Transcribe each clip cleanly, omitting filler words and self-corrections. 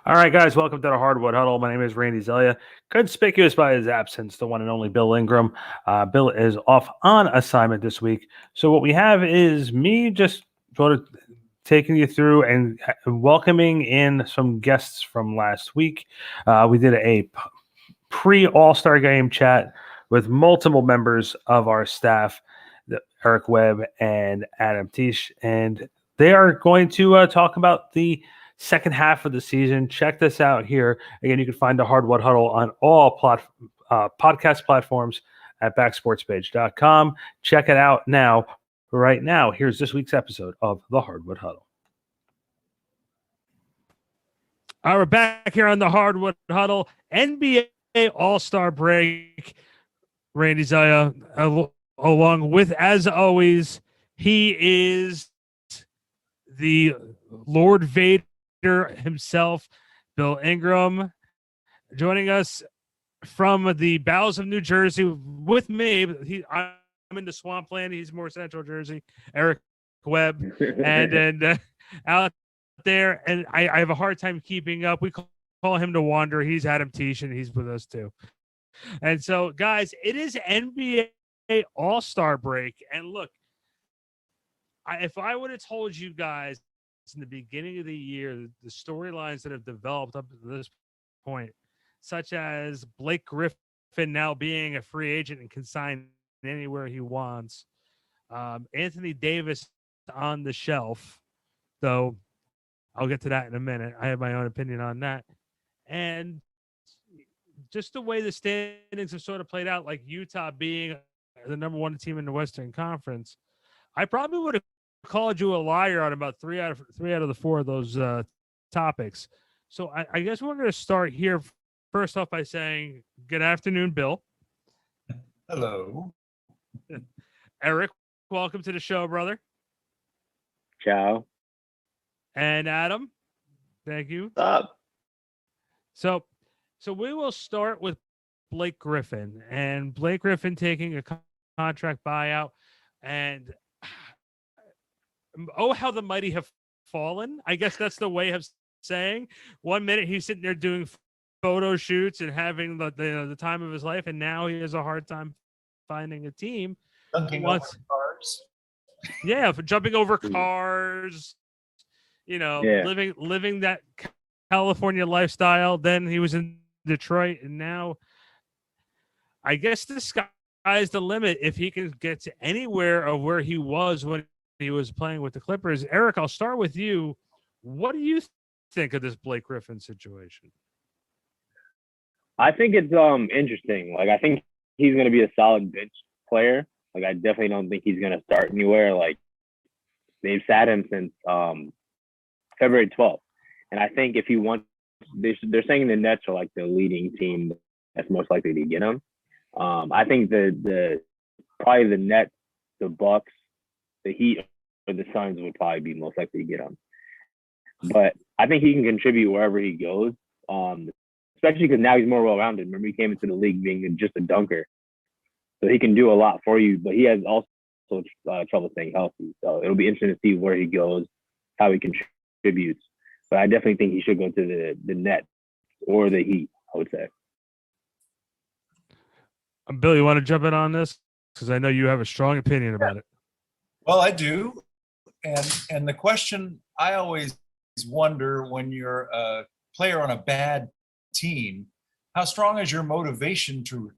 All right, guys, welcome to the Hardwood Huddle. My name is Randy Zelia. Conspicuous by his absence, the one and only Bill Ingram. Bill is off on assignment this week. So, what we have is me just sort of taking you through and welcoming in some guests from last week. We did a pre All-Star game chat with multiple members of our staff, Eric Webb and Adam Teich, and they are going to talk about the second half of the season. Check this out here. Again, you can find the Hardwood Huddle on all podcast platforms at backsportspage.com. Check it out now. Right now, here's this week's episode of the Hardwood Huddle. All right, we're back here on the Hardwood Huddle. NBA All-Star break. Randy Zaya, along with, as always, he is the Lord Vader himself, Bill Ingram, joining us from the bowels of New Jersey with me. I'm in the swampland. He's more central Jersey. Eric Webb, and out there, and I have a hard time keeping up. We call him the Wanderer. He's Adam Teich, and he's with us too. And so, guys, it is NBA All-Star break. And look, if I would have told you guys in the beginning of the year, the storylines that have developed up to this point, such as Blake Griffin now being a free agent and can sign anywhere he wants, Anthony Davis on the shelf, though I'll get to that in a minute. I have my own opinion on that. And just the way the standings have sort of played out, like Utah being the number one team in the Western Conference, I probably would have called you a liar on about three out of the four of those topics. So I guess we're going to start here first off by saying good afternoon, Bill. Hello. Eric, welcome to the show, brother. Ciao. And Adam, thank you. What's up? So we will start with Blake Griffin, and Blake Griffin taking a contract buyout, and oh, how the mighty have fallen. I guess that's the way of saying. 1 minute he's sitting there doing photo shoots and having the time of his life, and now he has a hard time finding a team. Dunking over cars. Yeah, for jumping over cars, living that California lifestyle. Then he was in Detroit, and now I guess the sky's the limit if he can get to anywhere of where he was when he was playing with the Clippers. Eric, I'll start with you. What do you think of this Blake Griffin situation? I think it's interesting. Like, I think he's going to be a solid bench player. Like, I definitely don't think he's going to start anywhere. Like, they've sat him since February 12th. And I think if he wants, they're saying the Nets are like the leading team that's most likely to get him. I think probably the Nets, the Bucks, the Heat, or the Suns would probably be most likely to get him. But I think he can contribute wherever he goes, especially because now he's more well-rounded. Remember, he came into the league being just a dunker. So he can do a lot for you, but he has also trouble staying healthy. So it'll be interesting to see where he goes, how he contributes. But I definitely think he should go to the Nets or the Heat, I would say. Bill, you want to jump in on this? Because I know you have a strong opinion about it. Well, I do. And the question I always wonder when you're a player on a bad team, how strong is your motivation to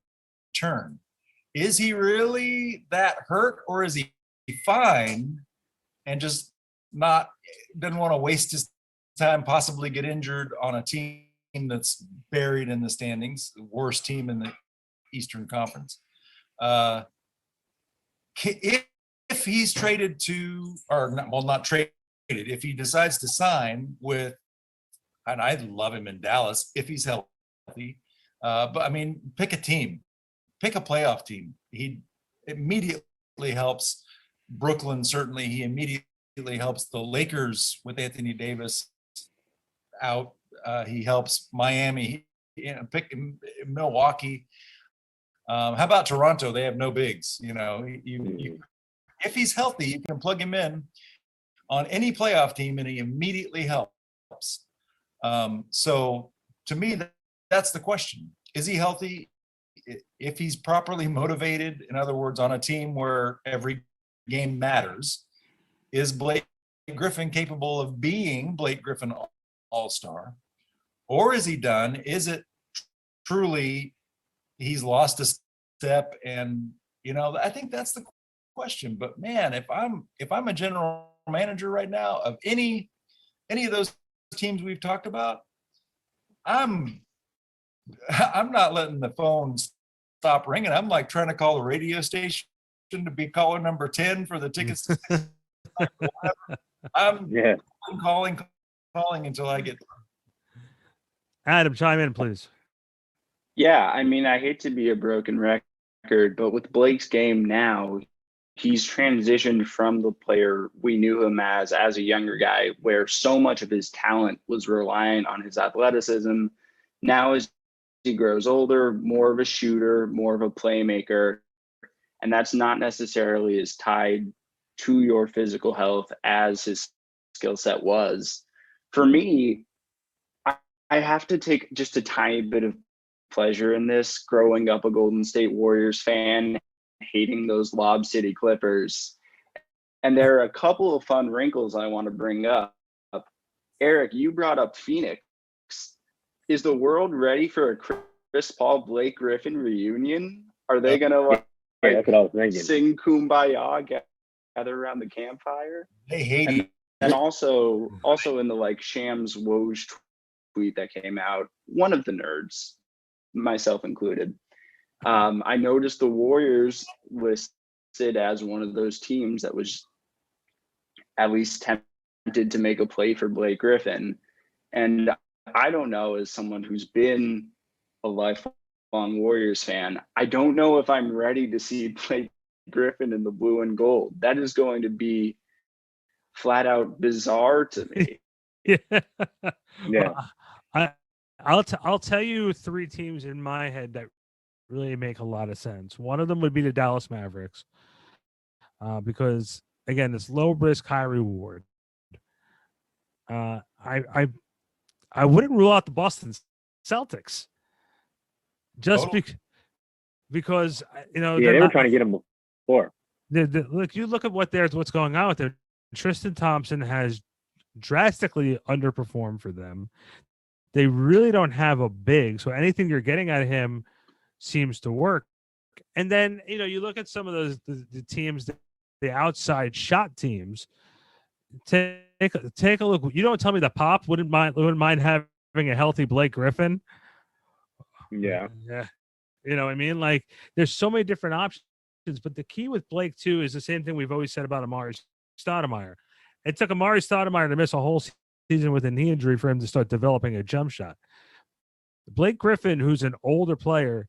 return? Is he really that hurt, or is he fine and just doesn't want to waste his time, possibly get injured on a team that's buried in the standings, the worst team in the Eastern Conference? If he's traded to, or not traded, if he decides to sign with, and I love him in Dallas if he's healthy, but I mean, pick a team, pick a playoff team. He immediately helps Brooklyn. Certainly, he immediately helps the Lakers with Anthony Davis out. He helps Miami. Pick Milwaukee. How about Toronto? They have no bigs. If he's healthy, you can plug him in on any playoff team, and he immediately helps. So to me, that's the question. Is he healthy? If he's properly motivated, in other words, on a team where every game matters, is Blake Griffin capable of being Blake Griffin all-star? Or is he done? Is it truly he's lost a step? And, I think that's the question. But man, if I'm a general manager right now of any of those teams we've talked about, I'm not letting the phone stop ringing. I'm like trying to call the radio station to be caller number 10 for the tickets. I'm calling until I get. Adam, chime in, please. Yeah, I mean, I hate to be a broken record, but with Blake's game now, he's transitioned from the player we knew him as a younger guy, where so much of his talent was reliant on his athleticism. Now, as he grows older, more of a shooter, more of a playmaker, and that's not necessarily as tied to your physical health as his skill set was. For me, I have to take just a tiny bit of pleasure in this, growing up a Golden State Warriors fan, hating those Lob City Clippers. And there are a couple of fun wrinkles I want to bring up. Eric, you brought up Phoenix. Is the world ready for a Chris Paul, Blake Griffin reunion? Are they going to that's what I was thinking. Sing Kumbaya, gather around the campfire? They hate it. And also in the Shams Woj tweet that came out, one of the nerds, myself included, I noticed the Warriors listed as one of those teams that was at least tempted to make a play for Blake Griffin. And I don't know, as someone who's been a lifelong Warriors fan, I don't know if I'm ready to see Blake Griffin in the blue and gold. That is going to be flat out bizarre to me. Yeah. I'll tell you three teams in my head that really make a lot of sense. One of them would be the Dallas Mavericks, because again, it's low risk, high reward. I wouldn't rule out the Boston Celtics, just because they were trying to get him before. Look, you look at what's going on with there. Tristan Thompson has drastically underperformed for them. They really don't have a big, so anything you're getting out of him seems to work. And then you look at some of those the teams, the outside shot teams. Take a look. You don't tell me the Pop wouldn't mind having a healthy Blake Griffin. Yeah. You know what I mean? Like, there's so many different options, but the key with Blake too is the same thing we've always said about Amari Stoudemire. It took Amari Stoudemire to miss a whole season with a knee injury for him to start developing a jump shot. Blake Griffin, who's an older player,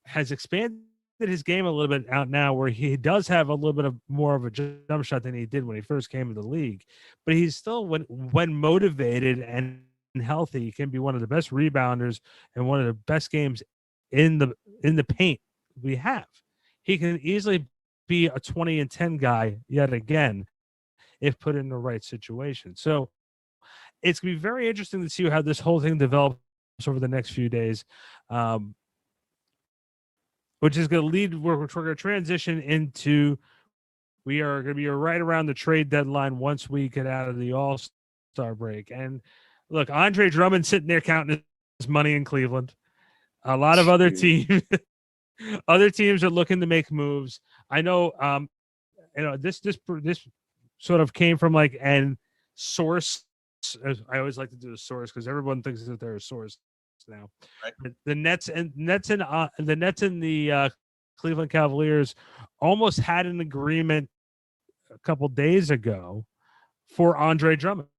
has expanded his game a little bit out now, where he does have a little bit of more of a jump shot than he did when he first came to the league. But he's still, when motivated and healthy, can be one of the best rebounders and one of the best games in the paint we have. He can easily be a 20 and 10 guy yet again if put in the right situation. So it's going to be very interesting to see how this whole thing develops over the next few days, which is going to lead, we're going to transition into, we are going to be right around the trade deadline once we get out of the All-Star break. And look, Andre Drummond sitting there counting his money in Cleveland. A lot of other teams are looking to make moves. I know, this sort of came from and source. I always like to do a source because everyone thinks that they're a source now. Right. The Nets and the Cleveland Cavaliers almost had an agreement a couple days ago for Andre Drummond.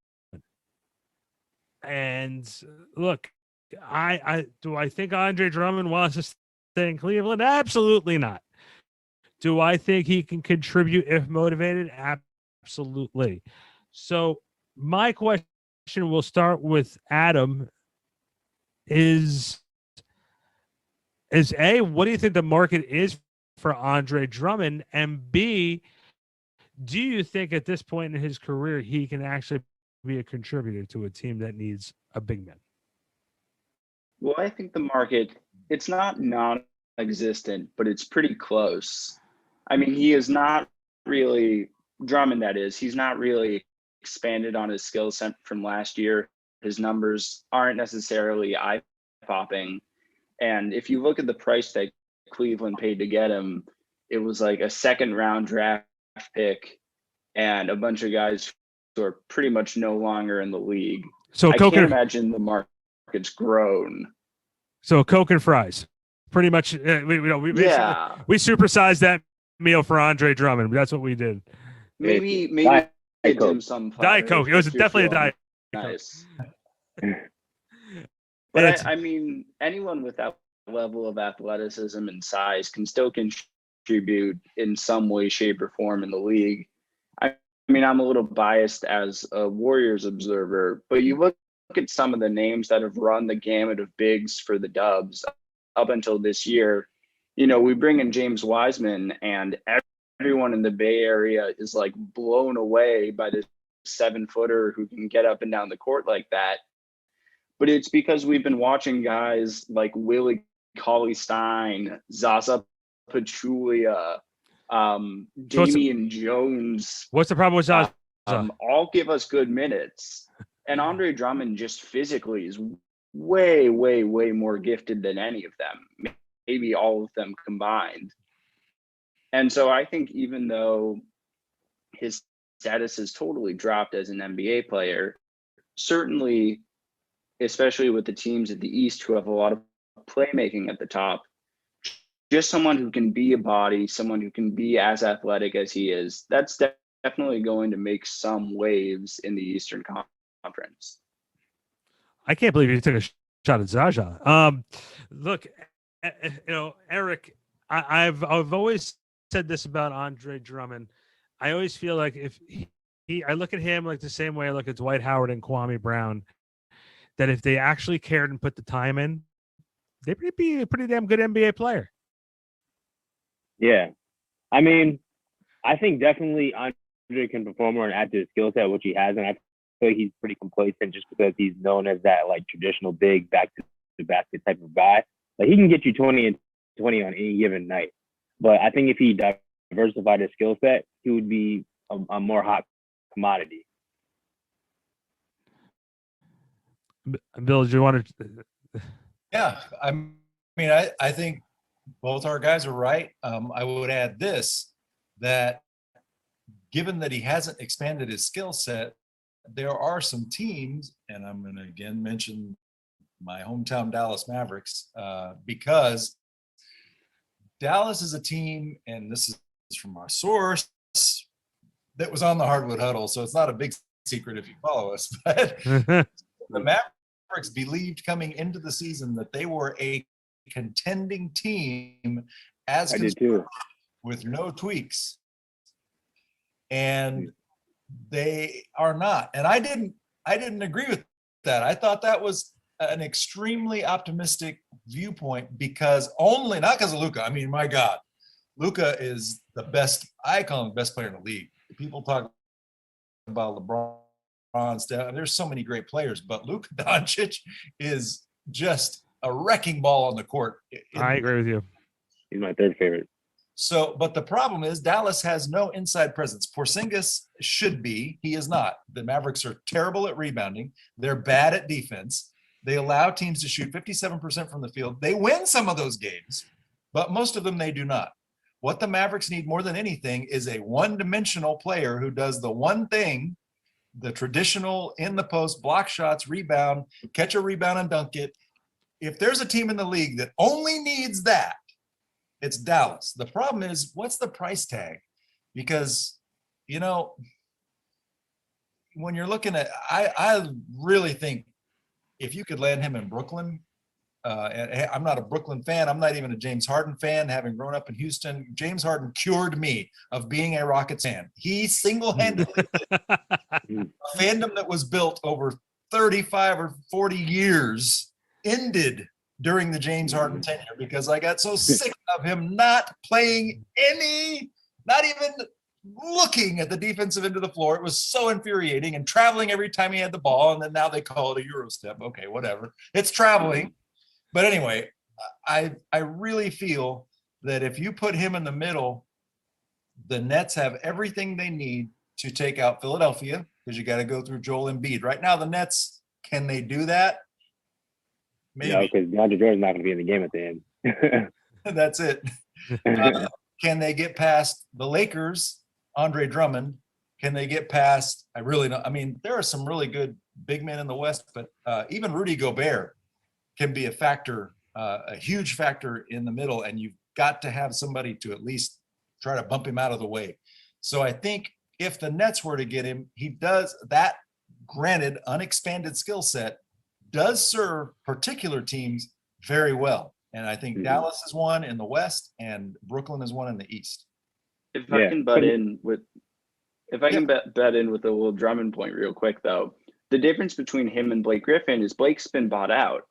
And look, I think Andre Drummond wants to stay in Cleveland? Absolutely not. Do I think he can contribute if motivated? Absolutely. So my question will start with Adam. Is A, what do you think the market is for Andre Drummond? And B, do you think at this point in his career he can actually be a contributor to a team that needs a big man? Well, I think the market, it's not non-existent, but it's pretty close. I mean, he is not really, Drummond that is, he's not really expanded on his skill set from last year. His numbers aren't necessarily eye-popping. And if you look at the price that Cleveland paid to get him, it was like a second-round draft pick and a bunch of guys who are pretty much no longer in the league. So I Coke can't and, imagine the market's grown. so Coke and fries, pretty much. We Yeah, we supersized that meal for Andre Drummond. That's what we did. maybe Diet a Coke. dim sum Diet platter Coke. It was if you're definitely a feeling Diet Coke. nice. And But it's- I mean, anyone with that level of athleticism and size can still contribute in some way, shape, or form in the league. I mean, I'm a little biased as a Warriors observer, but you look at some of the names that have run the gamut of bigs for the Dubs up until this year. You know, we bring in James Wiseman, and everyone in the Bay Area is like blown away by this 7-footer who can get up and down the court like that. But it's because we've been watching guys like Willie Cauley-Stein, Zaza Pachulia, Damian Jones, what's the problem with Zaza? all give us good minutes. And Andre Drummond just physically is way, way, way more gifted than any of them, maybe all of them combined. And so I think even though his status has totally dropped as an NBA player, certainly, especially with the teams at the East who have a lot of playmaking at the top, just someone who can be a body, someone who can be as athletic as he is, that's definitely going to make some waves in the Eastern Conference. I can't believe you took a shot at Zaza. Look, Eric, I've always said this about Andre Drummond. I always feel like if I look at him like the same way I look at Dwight Howard and Kwame Brown, that if they actually cared and put the time in, they'd be a pretty damn good NBA player. Yeah. I mean, I think definitely Andre can perform more and add to his skill set, which he has. And I feel like he's pretty complacent just because he's known as that like traditional big back to the basket type of guy. Like he can get you 20 and 20 on any given night. But I think if he diversified his skill set, he would be a more hot commodity. Bill, do you want to? Yeah, I mean, I think both our guys are right. I would add this, that given that he hasn't expanded his skill set, there are some teams, and I'm going to again mention my hometown Dallas Mavericks, because Dallas is a team, and this is from our source, that was on the Hardwood Huddle, so it's not a big secret if you follow us, but the Mavericks believed coming into the season that they were a contending team as I did too. with no tweaks, and they are not. And I didn't agree with that. I thought that was an extremely optimistic viewpoint because not because of Luka. I mean, my God, Luka is the best. I call him the best player in the league. People talk about LeBron, Steph. There's so many great players, but Luka Doncic is just a wrecking ball on the court. I agree with you. He's my third favorite. So, but the problem is Dallas has no inside presence. Porzingis should be. He is not. The Mavericks are terrible at rebounding. They're bad at defense. They allow teams to shoot 57% from the field. They win some of those games, but most of them they do not. What the Mavericks need more than anything is a one-dimensional player who does the one thing, the traditional in the post, block shots, rebound, catch a rebound and dunk it. If there's a team in the league that only needs that, it's Dallas. The problem is, what's the price tag? Because, you know, when you're looking at, I really think if you could land him in Brooklyn, and I'm not a Brooklyn fan. I'm not even a James Harden fan, having grown up in Houston. James Harden cured me of being a Rockets fan. He single-handedly a fandom that was built over 35 or 40 years ended during the James Harden tenure because I got so sick of him not playing not even looking at the defensive end of the floor. It was so infuriating and traveling every time he had the ball. And then now they call it a Euro step. Okay, whatever. It's traveling. But anyway, I really feel that if you put him in the middle, the Nets have everything they need to take out Philadelphia, because you got to go through Joel Embiid. Right now, the Nets, can they do that? Maybe. No, because DeAndre Jordan's not going to be in the game at the end. That's it. Can they get past the Lakers, Andre Drummond? Can they get past, I really don't. I mean, there are some really good big men in the West, but even Rudy Gobert can be a factor, a huge factor in the middle, and you've got to have somebody to at least try to bump him out of the way. So I think if the Nets were to get him, he does that, granted, unexpanded skill set does serve particular teams very well. And I think Dallas is one in the West and Brooklyn is one in the East. If I can butt in with a little Drummond point real quick, though, the difference between him and Blake Griffin is Blake's been bought out.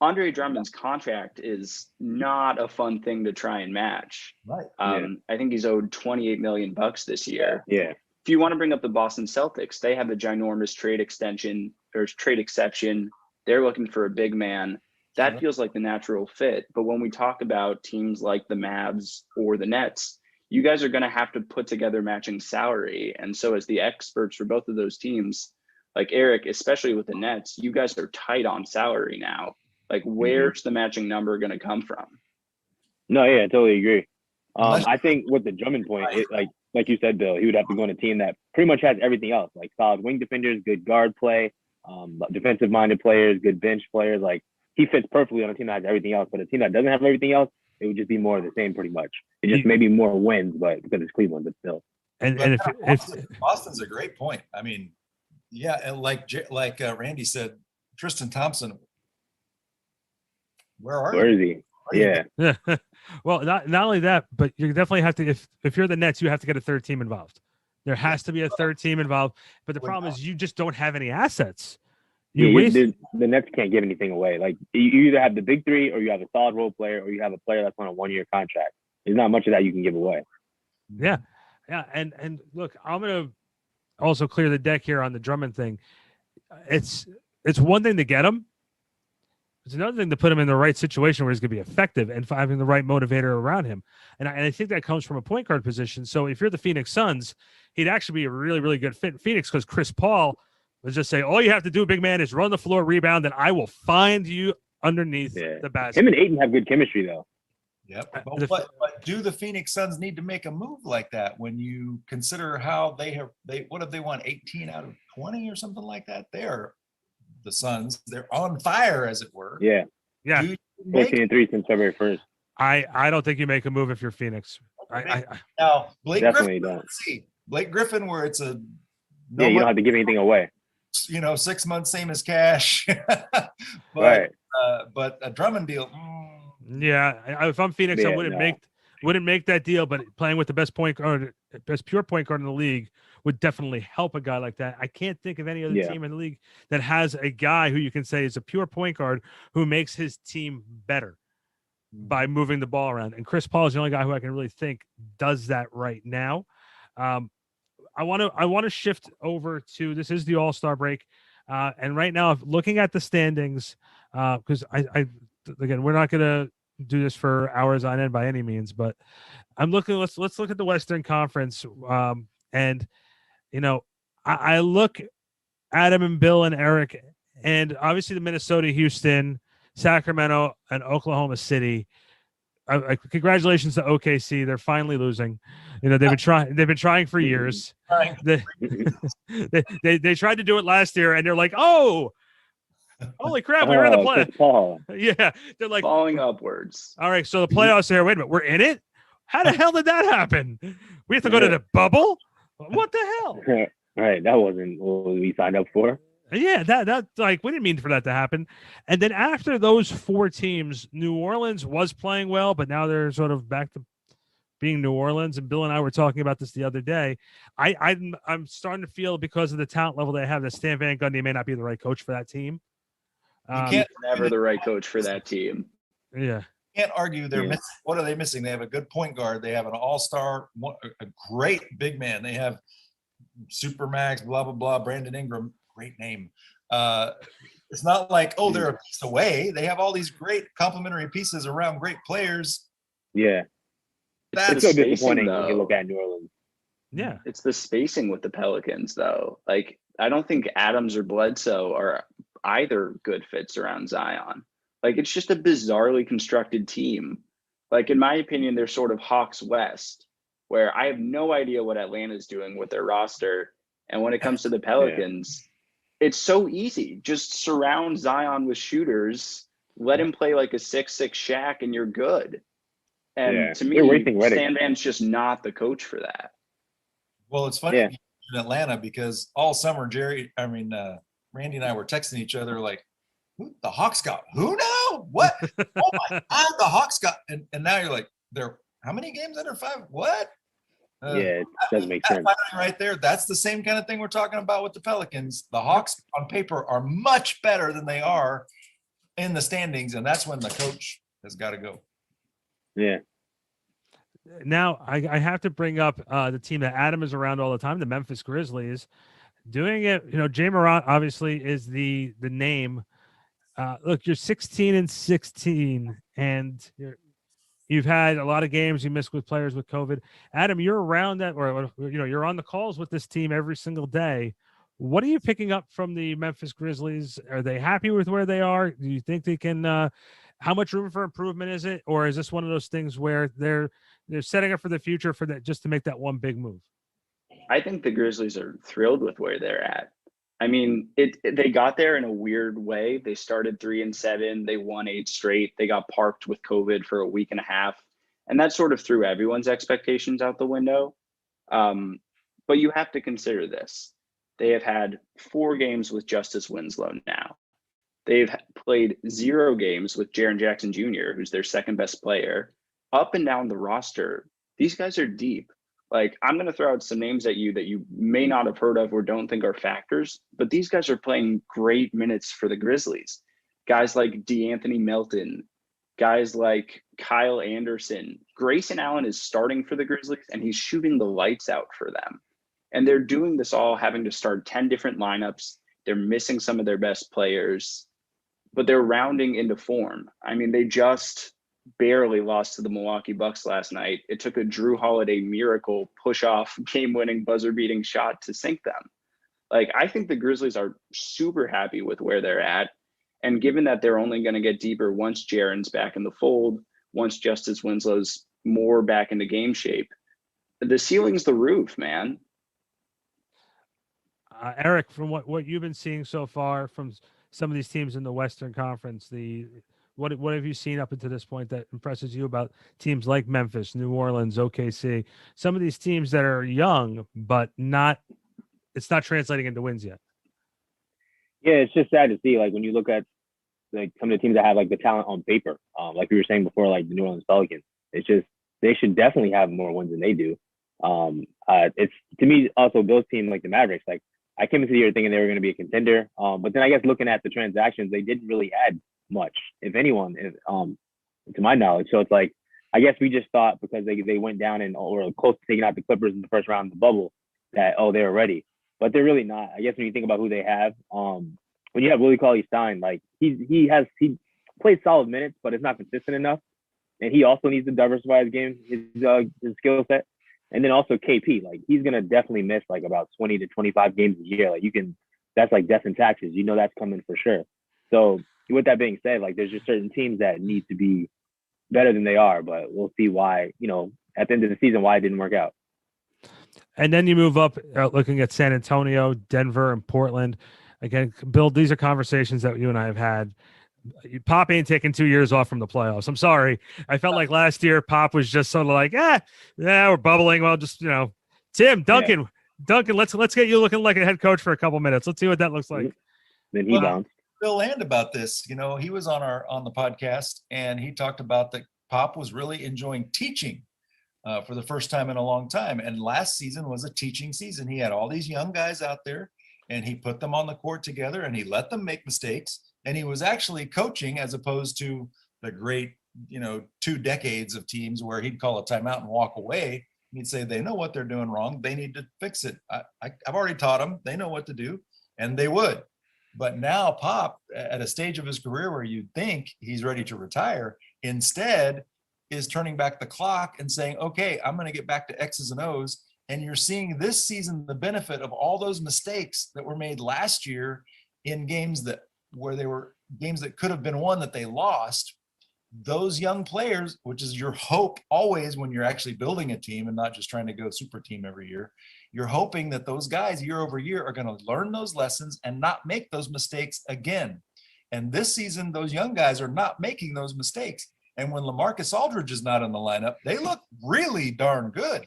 Andre Drummond's contract is not a fun thing to try and match. Right. I think he's owed $28 million this year. Yeah. If you want to bring up the Boston Celtics, they have a ginormous trade extension or trade exception. They're looking for a big man. That feels like the natural fit. But when we talk about teams like the Mavs or the Nets, you guys are going to have to put together matching salary. And so as the experts for both of those teams, like Eric, especially with the Nets, you guys are tight on salary now. Like, where's the matching number going to come from? No, yeah, I totally agree. I think with the Drummond point, like you said, Bill, he would have to go on a team that pretty much has everything else, like solid wing defenders, good guard play, defensive-minded players, good bench players. Like, he fits perfectly on a team that has everything else. But a team that doesn't have everything else, it would just be more of the same, pretty much. It just maybe more wins, but because it's Cleveland, but still. And if Boston's a great point. I mean, yeah, and like Randy said, Tristan Thompson. Where is he? Yeah. Well, not only that, but you definitely have to, if you're the Nets, you have to get a third team involved. There has to be a third team involved. But the problem is you just don't have any assets. The Nets can't give anything away. Like, you either have the big three, or you have a solid role player, or you have a player that's on a 1-year contract. There's not much of that you can give away. Yeah. And look, I'm gonna also clear the deck here on the Drummond thing. It's one thing to get him. It's another thing to put him in the right situation where he's going to be effective and having the right motivator around him. And I think that comes from a point guard position. So if you're the Phoenix Suns, he'd actually be a really, really good fit in Phoenix, because Chris Paul was just say, all you have to do, big man, is run the floor, rebound, and I will find you underneath the basket. Him and Ayton have good chemistry, though. Yep. But do the Phoenix Suns need to make a move like that when you consider how what have they won, 18 out of 20 or something like that? The Suns, they're on fire, as it were. Yeah. 14-3 since February 1st. I don't think you make a move if you're Phoenix. Now, Blake definitely Griffin, don't. see Blake Griffin, where it's a you don't have to give anything away. 6 months, same as cash. Right. But a Drummond deal. Yeah, if I'm Phoenix, I wouldn't make that deal. But playing with the best point guard, best pure point guard in the league, would definitely help a guy like that. I can't think of any other team in the league that has a guy who you can say is a pure point guard who makes his team better by moving the ball around. And Chris Paul is the only guy who I can really think does that right now. I want to shift over to, this is the All-Star break. And right now, looking at the standings, because again, we're not going to do this for hours on end by any means, but I'm looking, let's look at the Western Conference. And I look Adam and Bill and Eric, and obviously the Minnesota, Houston, Sacramento, and Oklahoma City. Congratulations to OKC. They're finally losing. They've been trying for years. They tried to do it last year, and they're like, oh, holy crap, we were in the play. Yeah. They're like falling upwards. All right. So the playoffs here. Wait a minute. We're in it. How the hell did that happen? We have to go to the bubble. What the hell? Right, that wasn't what we signed up for. Yeah, that we didn't mean for that to happen. And then after those 4 teams, New Orleans was playing well, but now they're sort of back to being New Orleans. And Bill and I were talking about this the other day. I'm starting to feel, because of the talent level they have, that Stan Van Gundy may not be the right coach for that team. Never the right coach for that team. Yeah. Can't argue they're Yeah. missing. What are they missing? They have a good point guard. They have an all-star, a great big man. They have Supermax, blah, blah, blah, Brandon Ingram, great name. It's not like, oh, they're a piece away. They have all these great complementary pieces around great players. Yeah. That's It's so spacing, disappointing when you though. look at New Orleans. Yeah. It's the spacing with the Pelicans, though. Like, I don't think Adams or Bledsoe are either good fits around Zion. Like, it's just a bizarrely constructed team. Like, in my opinion, they're sort of Hawks West, where I have no idea what Atlanta's doing with their roster. And when it comes to the Pelicans, it's so easy. Just surround Zion with shooters, let him play like a 6'6" Shaq, and you're good. And to me, Stan Van's just not the coach for that. Well, it's funny in Atlanta because all summer, Randy and I were texting each other like, who the Hawks got? Who now? What? Oh my God, the Hawks got. And now you're like, they're how many games under 5? What? It doesn't make sense. Right there. That's the same kind of thing we're talking about with the Pelicans. The Hawks on paper are much better than they are in the standings. And that's when the coach has got to go. Yeah. Now, I have to bring up the team that Adam is around all the time, the Memphis Grizzlies. Doing it, Jay Morant obviously is the name. Look, you're 16-16, and you've had a lot of games you missed with players with COVID. Adam, you're around that, or you're on the calls with this team every single day. What are you picking up from the Memphis Grizzlies? Are they happy with where they are? Do you think they can? How much room for improvement is it, or is this one of those things where they're setting up for the future for that, just to make that one big move? I think the Grizzlies are thrilled with where they're at. I mean, they got there in a weird way. They started 3-7. They won 8 straight. They got parked with COVID for a week and a half. And that sort of threw everyone's expectations out the window. But you have to consider this. They have had 4 games with Justice Winslow now. They've played 0 games with Jaren Jackson Jr., who's their second best player. Up and down the roster, these guys are deep. Like, I'm going to throw out some names at you that you may not have heard of or don't think are factors, but these guys are playing great minutes for the Grizzlies. Guys like DeAnthony Melton, guys like Kyle Anderson. Grayson Allen is starting for the Grizzlies, and he's shooting the lights out for them. And they're doing this all having to start 10 different lineups. They're missing some of their best players, but they're rounding into form. I mean, they just barely lost to the Milwaukee Bucks last night. It took a Drew Holiday miracle push-off game-winning buzzer-beating shot to sink them. Like, I think the Grizzlies are super happy with where they're at. And given that they're only going to get deeper once Jaren's back in the fold, once Justice Winslow's more back into game shape, the ceiling's the roof, man. Eric, from what you've been seeing so far from some of these teams in the Western Conference, what have you seen up until this point that impresses you about teams like Memphis, New Orleans, OKC, some of these teams that are young, but it's not translating into wins yet? Yeah, it's just sad to see. Like, when you look at like some of the teams that have like the talent on paper, like we were saying before, like the New Orleans Pelicans, it's just they should definitely have more wins than they do. It's, to me, also those teams like the Mavericks. Like, I came into the year thinking they were going to be a contender, but then I guess looking at the transactions, they didn't really add much, if anyone, to my knowledge. So it's like, I guess we just thought because they went down and or close to taking out the Clippers in the first round of the bubble that, oh, they were ready, but they're really not. I guess when you think about who they have, when you have Willie Cauley-Stein, like he plays solid minutes, but it's not consistent enough, and he also needs to diversify his game, his skill set. And then also KP, like he's gonna definitely miss like about 20 to 25 games a year. Like that's like death and taxes. That's coming for sure. So with that being said, like there's just certain teams that need to be better than they are, but we'll see why, at the end of the season, why it didn't work out. And then you move up looking at San Antonio, Denver, and Portland. Again, Bill, these are conversations that you and I have had. Pop ain't taking 2 years off from the playoffs. I'm sorry. I felt like last year Pop was just sort of like, we're bubbling. Well, just, Tim, Duncan, let's get you looking like a head coach for a couple minutes. Let's see what that looks like. Then he bounced. Bill Land about this. He was on the podcast, and he talked about that Pop was really enjoying teaching for the first time in a long time. And last season was a teaching season. He had all these young guys out there, and he put them on the court together, and he let them make mistakes. And he was actually coaching as opposed to the great 2 decades of teams where he'd call a timeout and walk away. He'd say, they know what they're doing wrong. They need to fix it. I've already taught them. They know what to do, and they would. But now Pop, at a stage of his career where you'd think he's ready to retire, instead is turning back the clock and saying, okay, I'm going to get back to X's and O's. And you're seeing this season the benefit of all those mistakes that were made last year in games that could have been won that they lost. Those young players, which is your hope always when you're actually building a team and not just trying to go super team every year, you're hoping that those guys year over year are going to learn those lessons and not make those mistakes again. And this season, those young guys are not making those mistakes. And when LaMarcus Aldridge is not in the lineup, they look really darn good.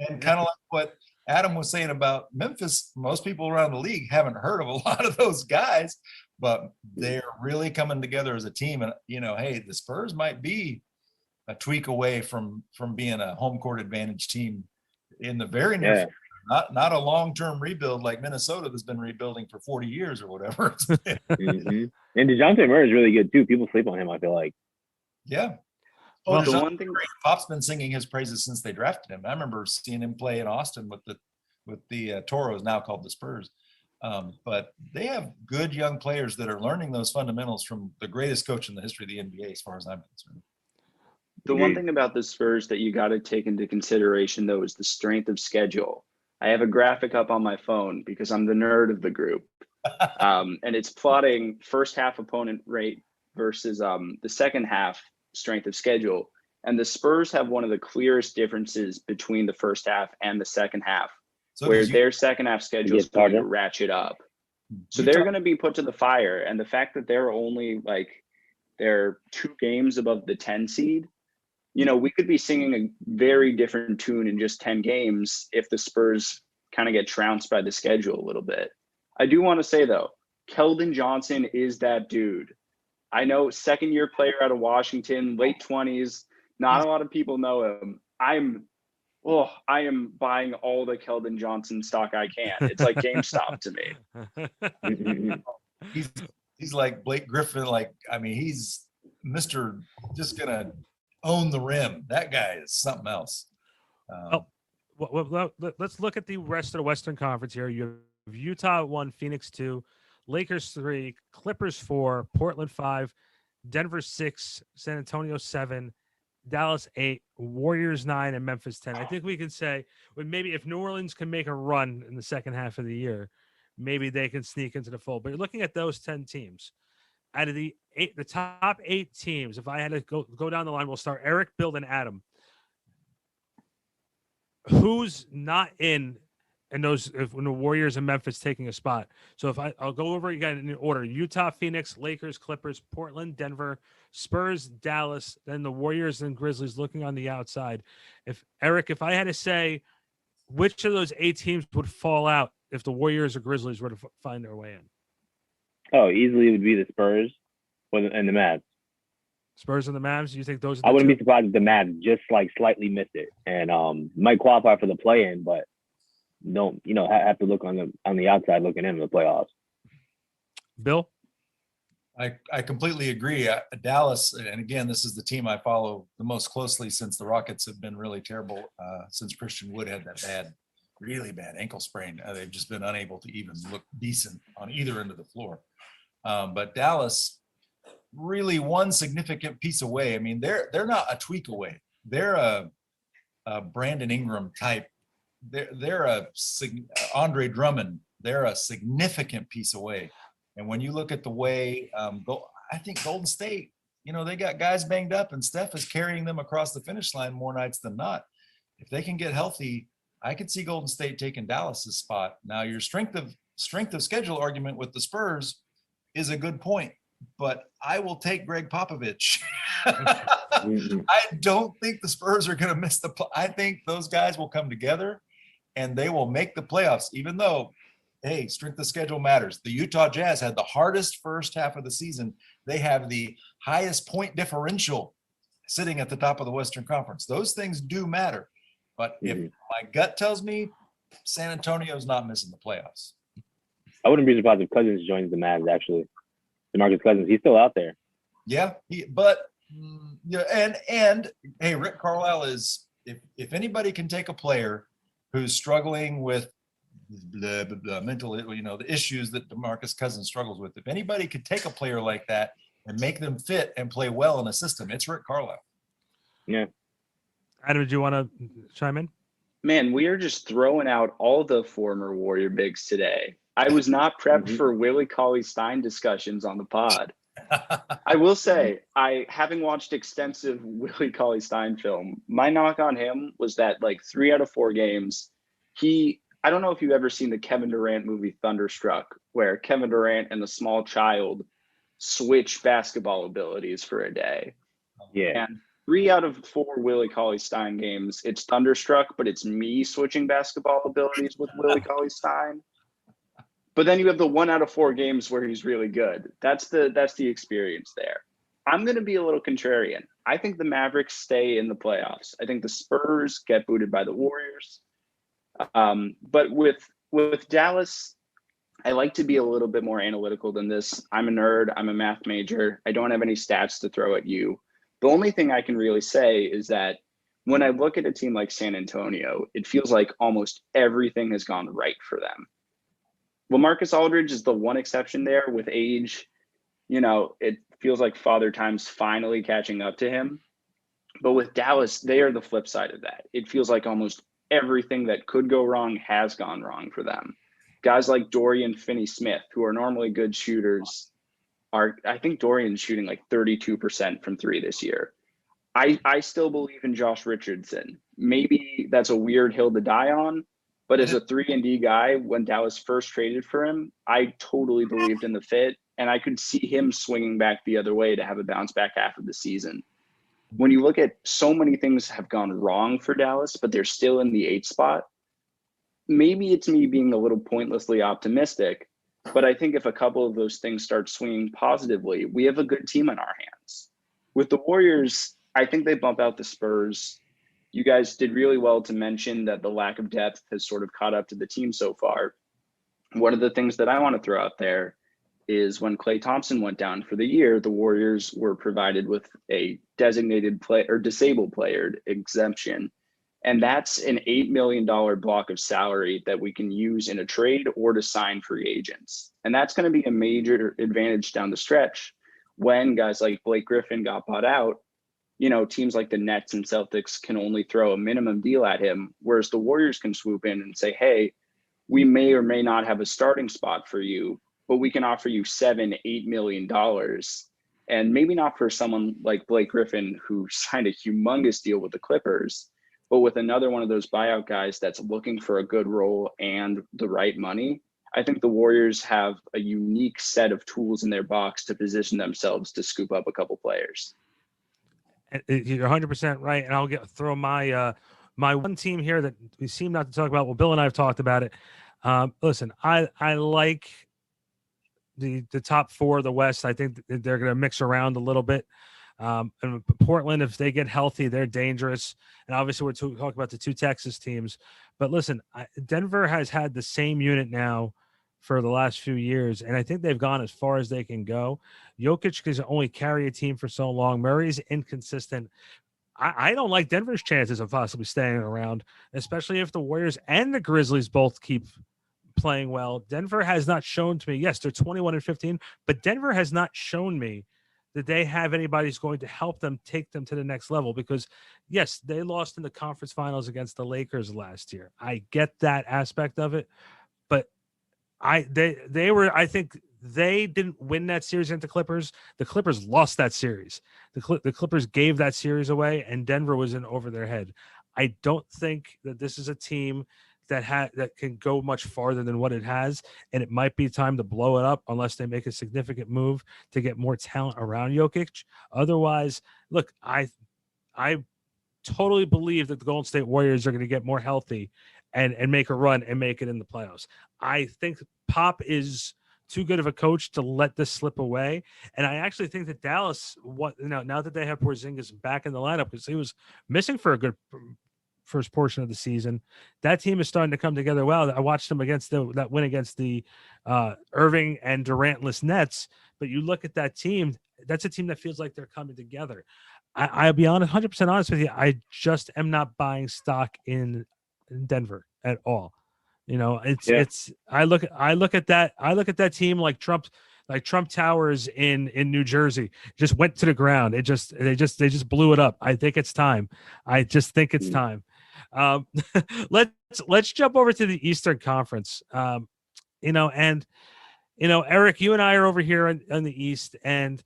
And kind of like what Adam was saying about Memphis, most people around the league haven't heard of a lot of those guys, but they're really coming together as a team. And, hey, the Spurs might be a tweak away from being a home court advantage team in the very near future. Not a long-term rebuild like Minnesota that's been rebuilding for 40 years or whatever. Mm-hmm. And DeJounte Murray is really good too. People sleep on him, I feel like. Yeah. Well, the one thing Pop's been singing his praises since they drafted him. I remember seeing him play in Austin with the Toros, now called the Spurs. But they have good young players that are learning those fundamentals from the greatest coach in the history of the NBA, as far as I'm concerned. The one thing about the Spurs that you got to take into consideration, though, is the strength of schedule. I have a graphic up on my phone because I'm the nerd of the group. And it's plotting first half opponent rate versus the second half strength of schedule. And the Spurs have one of the clearest differences between the first half and the second half, where their second half schedule is going to ratchet up. So they're going to be put to the fire. And the fact that they're only they're 2 games above the 10 seed, we could be singing a very different tune in just 10 games if the Spurs kind of get trounced by the schedule a little bit. I do want to say, though, Keldon Johnson is that dude. I know, second-year player out of Washington, late 20s. Not a lot of people know him. I am buying all the Keldon Johnson stock I can. It's like GameStop to me. He's like Blake Griffin. He's Mr. just going to own the rim. That guy is something else. Let's look at the rest of the Western Conference here. You have Utah 1, Phoenix 2, Lakers 3, Clippers 4, Portland 5, Denver 6, San Antonio 7, Dallas 8, Warriors 9, and Memphis 10. I think we can say, maybe if New Orleans can make a run in the second half of the year, maybe they can sneak into the fold. But you're looking at those 10 teams. Out of the top 8 teams, if I had to go down the line, we'll start Eric, Bill, and Adam. Who's not in those when the Warriors and Memphis taking a spot? So I'll go over again in order: Utah, Phoenix, Lakers, Clippers, Portland, Denver, Spurs, Dallas, then the Warriors and Grizzlies looking on the outside. If I had to say which of those 8 teams would fall out if the Warriors or Grizzlies were to find their way in? Oh, easily it would be the Spurs and the Mavs. Spurs and the Mavs. You think those? Are I wouldn't be surprised if the Mavs just slightly missed it and might qualify for the play-in, but don't have to look on the outside looking in the playoffs. Bill, I completely agree. Dallas, and again, this is the team I follow the most closely since the Rockets have been really terrible since Christian Wood had that really bad ankle sprain. They've just been unable to even look decent on either end of the floor. But Dallas, really one significant piece away. I mean, they're not a tweak away. They're a Brandon Ingram type. They're Andre Drummond. They're a significant piece away. And when you look at the way, I think Golden State, they got guys banged up, and Steph is carrying them across the finish line more nights than not. If they can get healthy, I could see Golden State taking Dallas's spot. Now, your strength of schedule argument with the Spurs is a good point, but I will take Greg Popovich. I don't think the Spurs are going to miss I think those guys will come together and they will make the playoffs, even though, hey, strength of schedule matters. The Utah Jazz had the hardest first half of the season. They have the highest point differential sitting at the top of the Western Conference. Those things do matter. But if my gut tells me San Antonio's not missing the playoffs. I wouldn't be surprised if Cousins joins the Mavs, actually. DeMarcus Cousins, he's still out there. Yeah, but Yeah, and hey, Rick Carlisle is if anybody can take a player who's struggling with the mental, the issues that DeMarcus Cousins struggles with, if anybody could take a player like that and make them fit and play well in a system, it's Rick Carlisle. Yeah. Adam, do you want to chime in? Man, we are just throwing out all the former Warrior bigs today. I was not prepped for Willie Cauley-Stein discussions on the pod. I will say, having watched extensive Willie Cauley-Stein film, my knock on him was that like 3 out of 4 games, I don't know if you've ever seen the Kevin Durant movie Thunderstruck, where Kevin Durant and the small child switch basketball abilities for a day. Yeah. And 3 out of 4 Willie Cauley-Stein games, it's Thunderstruck, but it's me switching basketball abilities with Willie Cauley-Stein. But then you have the 1 out of 4 games where he's really good. That's the experience there. I'm going to be a little contrarian. I think the Mavericks stay in the playoffs. I think the Spurs get booted by the Warriors. But with Dallas, I like to be a little bit more analytical than this. I'm a nerd. I'm a math major. I don't have any stats to throw at you. The only thing I can really say is that when I look at a team like San Antonio, it feels like almost everything has gone right for them. Well, Marcus Aldridge is the one exception there. With age, it feels like Father Time's finally catching up to him. But with Dallas, they are the flip side of that. It feels like almost everything that could go wrong has gone wrong for them. Guys like Dorian Finney-Smith, who are normally good shooters, I think Dorian's shooting like 32% from 3 this year. I still believe in Josh Richardson. Maybe that's a weird hill to die on, but as a 3-and-D guy, when Dallas first traded for him, I totally believed in the fit, and I could see him swinging back the other way to have a bounce back half of the season. When you look at so many things have gone wrong for Dallas, but they're still in the 8th spot, maybe it's me being a little pointlessly optimistic, but I think if a couple of those things start swinging positively, we have a good team in our hands. With the Warriors, I think they bump out the Spurs. You guys did really well to mention that the lack of depth has sort of caught up to the team so far. One of the things that I want to throw out there is when Klay Thompson went down for the year, the Warriors were provided with a designated play or disabled player exemption. And that's an $8 million block of salary that we can use in a trade or to sign free agents. And that's going to be a major advantage down the stretch when guys like Blake Griffin got bought out. Teams like the Nets and Celtics can only throw a minimum deal at him, whereas the Warriors can swoop in and say, hey, we may or may not have a starting spot for you, but we can offer you $7-8 million. And maybe not for someone like Blake Griffin, who signed a humongous deal with the Clippers, but with another one of those buyout guys that's looking for a good role and the right money. I think the Warriors have a unique set of tools in their box to position themselves to scoop up a couple players. You're 100% right. And I'll throw my my one team here that we seem not to talk about. Well, Bill and I have talked about it. Listen, I like the top 4 of the West. I think they're going to mix around a little bit. And Portland, if they get healthy, they're dangerous. And obviously, we're talking about the 2 Texas teams. But listen, Denver has had the same unit now for the last few years, and I think they've gone as far as they can go. Jokic can only carry a team for so long. Murray's inconsistent. I don't like Denver's chances of possibly staying around, especially if the Warriors and the Grizzlies both keep playing well. Denver has not shown to me, yes, they're 21-15, but Denver has not shown me that they have anybody who's going to help them take them to the next level, because yes, they lost in the conference finals against the Lakers last year. I get that aspect of it, but I think they didn't win that series against the Clippers. The Clippers lost that series. The Clippers gave that series away, and Denver was in over their head. I don't think that this is a team that can go much farther than what it has, and it might be time to blow it up unless they make a significant move to get more talent around Jokic. Otherwise, look, I totally believe that the Golden State Warriors are going to get more healthy and make a run and make it in the playoffs. I think Pop is too good of a coach to let this slip away. And I actually think that Dallas, now that they have Porzingis back in the lineup, because he was missing for first portion of the season. That team is starting to come together well. I watched them against that win against the Irving and Durantless Nets. But you look at that team, that's a team that feels like they're coming together. I'll be honest, 100% honest with you. I just am not buying stock in Denver at all. It's I look at that team like Trump Towers in New Jersey just went to the ground. They just blew it up. I think it's time. I just think it's time. Let's jump over to the Eastern Conference. Eric, you and I are over here in the East, and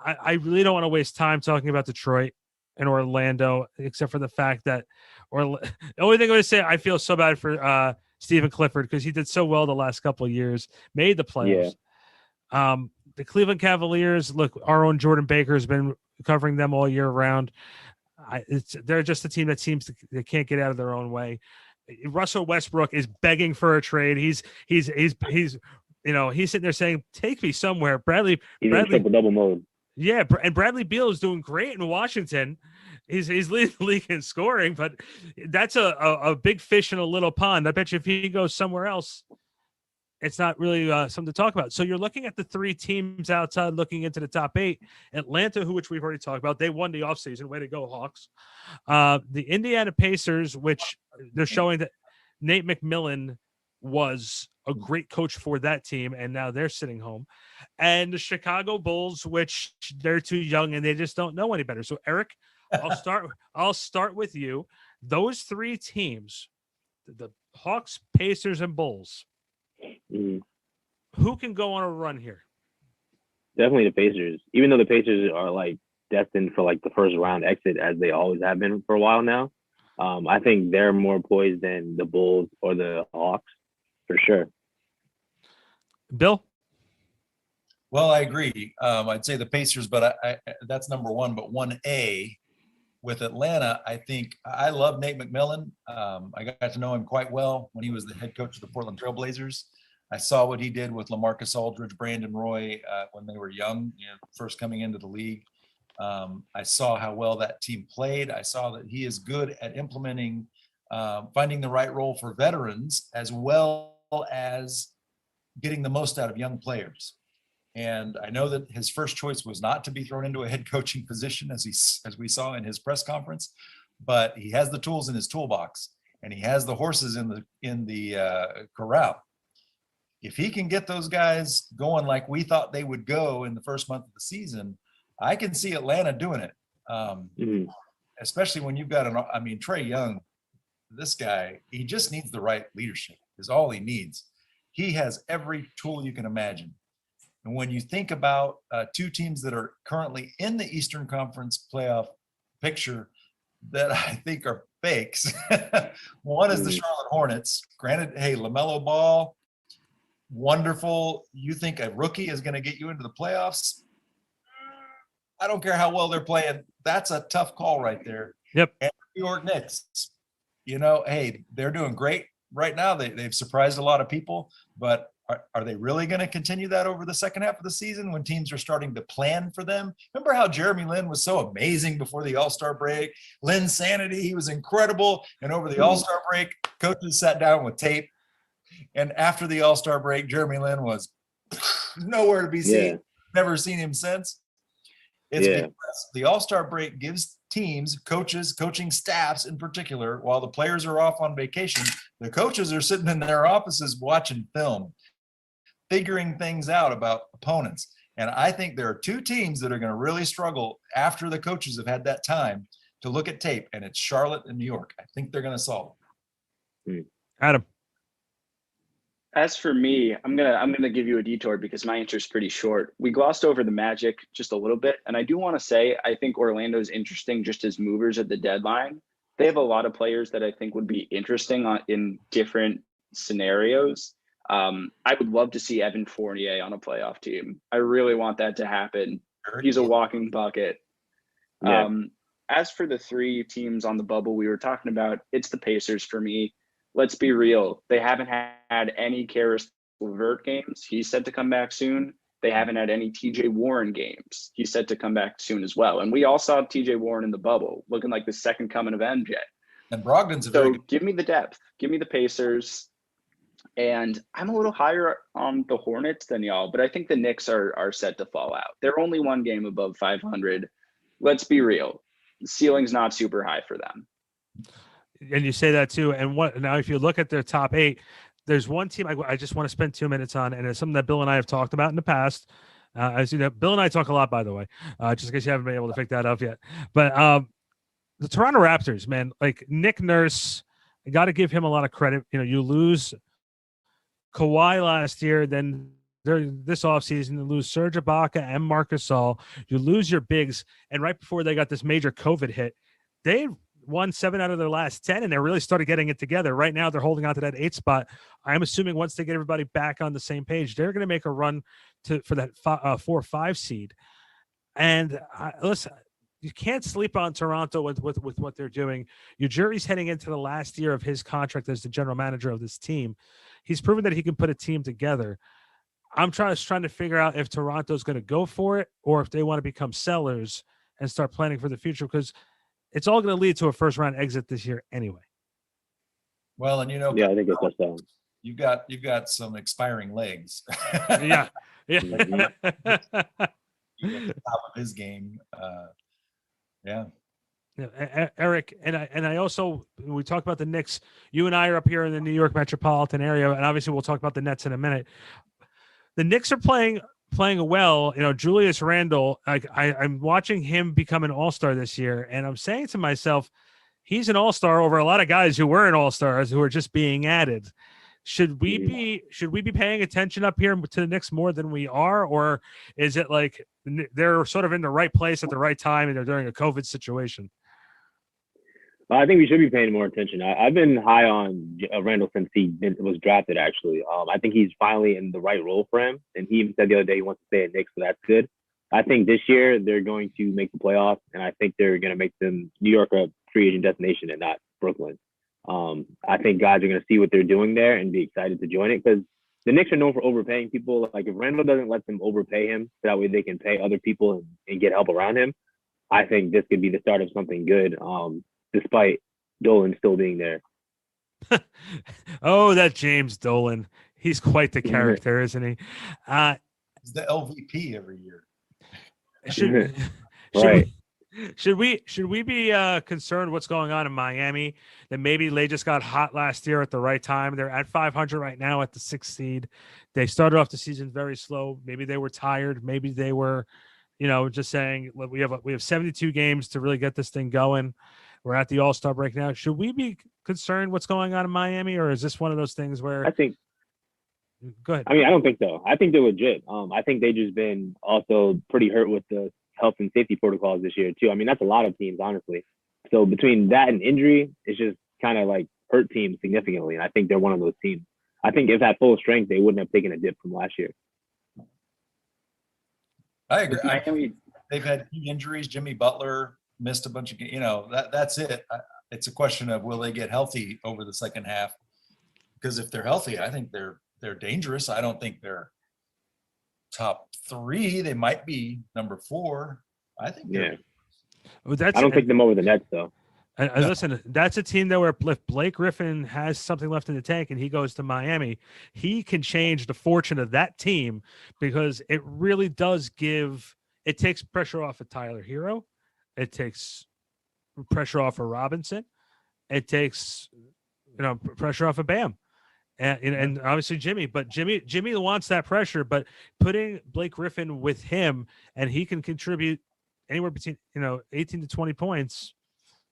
I really don't want to waste time talking about Detroit and Orlando, except for the fact that the only thing I'm going to say, I feel so bad for Stephen Clifford because he did so well the last couple of years, made the playoffs. Yeah. The Cleveland Cavaliers, look, our own Jordan Baker has been covering them all year round. They're just a team that they can't get out of their own way. Russell Westbrook is begging for a trade. He's sitting there saying, "Take me somewhere." Bradley in triple-double mode. Yeah, and Bradley Beal is doing great in Washington. He's leading the league in scoring, but that's a big fish in a little pond. I bet you if he goes somewhere else, it's not really something to talk about. So you're looking at the three teams outside looking into the top 8. Atlanta, which we've already talked about, they won the offseason. Way to go, Hawks. The Indiana Pacers, which they're showing that Nate McMillan was a great coach for that team, and now they're sitting home. And the Chicago Bulls, which they're too young and they just don't know any better. So Eric, I'll start with you. Those three teams, the Hawks, Pacers, and Bulls, who can go on a run here? Definitely the Pacers. Even though the Pacers are like destined for like the first round exit, as they always have been for a while now, I think they're more poised than the Bulls or the Hawks. For sure. Bill? Well, I agree. I'd say the Pacers, but I that's number one. But 1A with Atlanta, I think I love Nate McMillan. I got to know him quite well when he was the head coach of the Portland Trail Blazers. I saw what he did with LaMarcus Aldridge, Brandon Roy when they were young, first coming into the league. I saw how well that team played. I saw that he is good at implementing, finding the right role for veterans as well as getting the most out of young players. And I know that his first choice was not to be thrown into a head coaching position as we saw in his press conference, but he has the tools in his toolbox and he has the horses in the corral. If he can get those guys going like we thought they would go in the first month of the season, I can see Atlanta doing it. Especially when you've got Trae Young, this guy, he just needs the right leadership is all he needs. He has every tool you can imagine. And when you think about two teams that are currently in the Eastern Conference playoff picture that I think are fakes, one is the Charlotte Hornets. Granted, hey, LaMelo Ball, wonderful. You think a rookie is going to get you into the playoffs? I don't care how well they're playing. That's a tough call right there. Yep. And New York Knicks, hey, they're doing great right now. They've surprised a lot of people, but are they really going to continue that over the second half of the season when teams are starting to plan for them? Remember how Jeremy Lin was so amazing before the All-Star break? Lin's sanity, he was incredible. And over the All-Star break, coaches sat down with tape. And after the All-Star break, Jeremy Lin was nowhere to be seen. Yeah. Never seen him since. It's because the All-Star break gives teams, coaches, coaching staffs in particular, while the players are off on vacation, the coaches are sitting in their offices watching film, figuring things out about opponents. And I think there are two teams that are going to really struggle after the coaches have had that time to look at tape, and it's Charlotte and New York. I think they're going to solve it. Adam. As for me, I'm gonna give you a detour because my answer is pretty short. We glossed over the Magic just a little bit, and I do want to say I think Orlando is interesting just as movers at the deadline. They have a lot of players that I think would be interesting in different scenarios. I would love to see Evan Fournier on a playoff team. I really want that to happen. He's a walking bucket. Yeah. As for the three teams on the bubble we were talking about, it's the Pacers for me. Let's be real. They haven't had any Karis LeVert games. He's set to come back soon. They haven't had any TJ Warren games. He's set to come back soon as well. And we all saw TJ Warren in the bubble, looking like the second coming of MJ. And Brogdon's a very So good. give me the depth. Give me the Pacers. And I'm a little higher on the Hornets than y'all, but I think the Knicks are set to fall out. They're only one game above 500. Let's be real. The ceiling's not super high for them. And you say that too. And what now? If you look at their top 8, there's one team I just want to spend 2 minutes on, and it's something that Bill and I have talked about in the past. As you know, Bill and I talk a lot, by the way, just in case you haven't been able to pick that up yet. But the Toronto Raptors, man, like Nick Nurse, I got to give him a lot of credit. You know, you lose Kawhi last year, then this offseason, you lose Serge Ibaka and Marcus Gasol. You lose your bigs, and right before they got this major COVID hit, they won 7 out of their last 10, and they really started getting it together. Right now, they're holding on to that 8 spot. I'm assuming once they get everybody back on the same page, they're going to make a run for that 4-5 seed. And listen, you can't sleep on Toronto with what they're doing. Ujiri's heading into the last year of his contract as the general manager of this team. He's proven that he can put a team together. I'm trying to figure out if Toronto's going to go for it or if they want to become sellers and start planning for the future, because it's all going to lead to a first-round exit this year anyway. Well, and Yeah, I think it's a you've got some expiring legs. Yeah. At the top of his game. Yeah. Eric, and I also, when we talk about the Knicks, you and I are up here in the New York metropolitan area, and obviously we'll talk about the Nets in a minute. The Knicks are playing well. You know, Julius Randle, I'm watching him become an all-star this year, and I'm saying to myself, he's an all-star over a lot of guys who were all-stars who are just being added. Should we be paying attention up here to the Knicks more than we are, or is it like they're sort of in the right place at the right time and they're during a COVID situation? I think we should be paying more attention. I've been high on Randall since he was drafted, actually. I think he's finally in the right role for him. And he even said the other day he wants to stay at Knicks, so that's good. I think this year they're going to make the playoffs, and I think they're going to make them New York a free agent destination and not Brooklyn. I think guys are going to see what they're doing there and be excited to join it, because the Knicks are known for overpaying people. Like, if Randall doesn't let them overpay him, so that way they can pay other people and get help around him, I think this could be the start of something good. Despite Dolan still being there. Oh, that James Dolan. He's quite the character, isn't he? He's the LVP every year. Should we be concerned what's going on in Miami, that maybe they just got hot last year at the right time? They're at 500 right now at the 6th seed. They started off the season very slow. Maybe they were tired. Maybe they were, just saying, we have 72 games to really get this thing going. We're at the All-Star break now. Should we be concerned what's going on in Miami, or is this one of those things where I think? Go ahead. I mean, I don't think so. I think they're legit. I think they just been also pretty hurt with the health and safety protocols this year too. I mean, that's a lot of teams, honestly. So between that and injury, it's just kind of like hurt teams significantly. And I think they're one of those teams. I think if at full strength, they wouldn't have taken a dip from last year. I agree. They've had injuries. Jimmy Butler missed a bunch of, that's it. It's a question of, will they get healthy over the second half? Because if they're healthy, I think they're dangerous. I don't think they're top 3. They might be number 4. I think. Yeah. Well, I don't pick them over the Nets, though. And listen, that's a team that where if Blake Griffin has something left in the tank and he goes to Miami, he can change the fortune of that team, because it really does it takes pressure off of Tyler Hero. It takes pressure off of Robinson. It takes, pressure off of Bam. And obviously Jimmy, but Jimmy wants that pressure, but putting Blake Griffin with him, and he can contribute anywhere between, 18 to 20 points,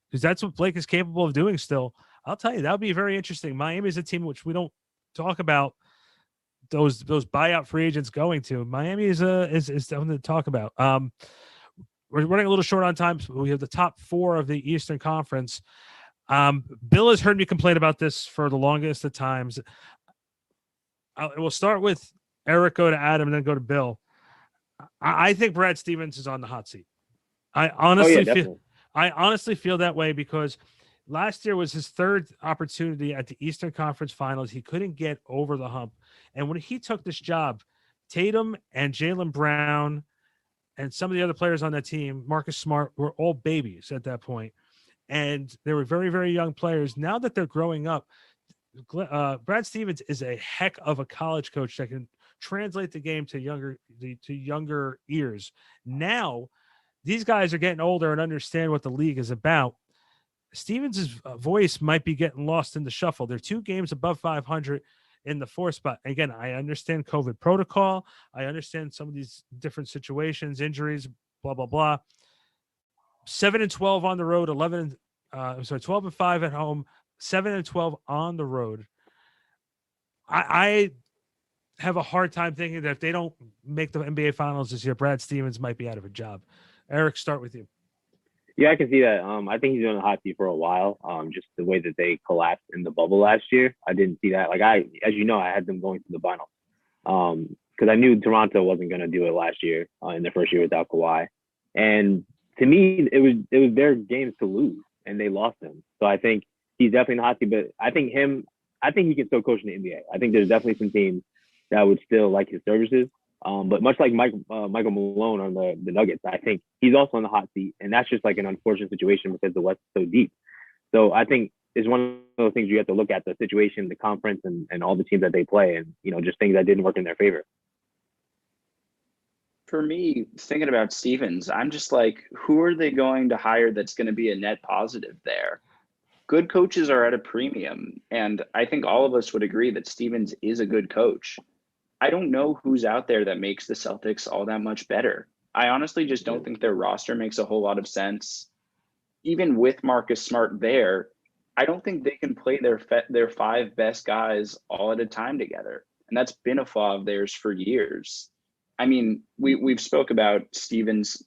because that's what Blake is capable of doing still. I'll tell you, that would be very interesting. Miami is a team which we don't talk about those buyout free agents going to. Miami is something to talk about. We're running a little short on time. So we have the top 4 of the Eastern Conference. Bill has heard me complain about this for the longest of times. We'll start with Eric, go to Adam, and then go to Bill. I think Brad Stevens is on the hot seat. I honestly feel that way, because last year was his 3rd opportunity at the Eastern Conference Finals. He couldn't get over the hump. And when he took this job, Tatum and Jaylen Brown and some of the other players on that team, Marcus Smart, were all babies at that point. and they were very, very young players. Now that they're growing up, Brad Stevens is a heck of a college coach that can translate the game to younger ears. Now, these guys are getting older and understand what the league is about. Stevens' voice might be getting lost in the shuffle. They're 2 games above 500 in the 4th spot. Again, I understand COVID protocol. I understand some of these different situations, injuries, blah, blah, blah. 7-12 on the road, 12-5 at home, 7-12 on the road. I have a hard time thinking that if they don't make the NBA Finals this year, Brad Stevens might be out of a job. Eric, start with you. Yeah, I can see that. I think he's been on the hot seat for a while. Just the way that they collapsed in the bubble last year, I didn't see that. Like as you know, I had them going to the final because I knew Toronto wasn't going to do it last year in their first year without Kawhi. And to me, it was their games to lose, and they lost them. So I think he's definitely in the hot seat. But I think he can still coach in the NBA. I think there's definitely some teams that would still like his services. But much like Michael Malone on the Nuggets, I think he's also on the hot seat, and that's just like an unfortunate situation because the West is so deep. So I think it's one of those things you have to look at the situation, the conference, and all the teams that they play, and just things that didn't work in their favor. For me, thinking about Stevens, I'm just like, who are they going to hire that's going to be a net positive there? Good coaches are at a premium, and I think all of us would agree that Stevens is a good coach. I don't know who's out there that makes the Celtics all that much better. I honestly just don't think their roster makes a whole lot of sense. Even with Marcus Smart there, I don't think they can play their 5 best guys all at a time together. And that's been a flaw of theirs for years. I mean, we've spoke about Stevens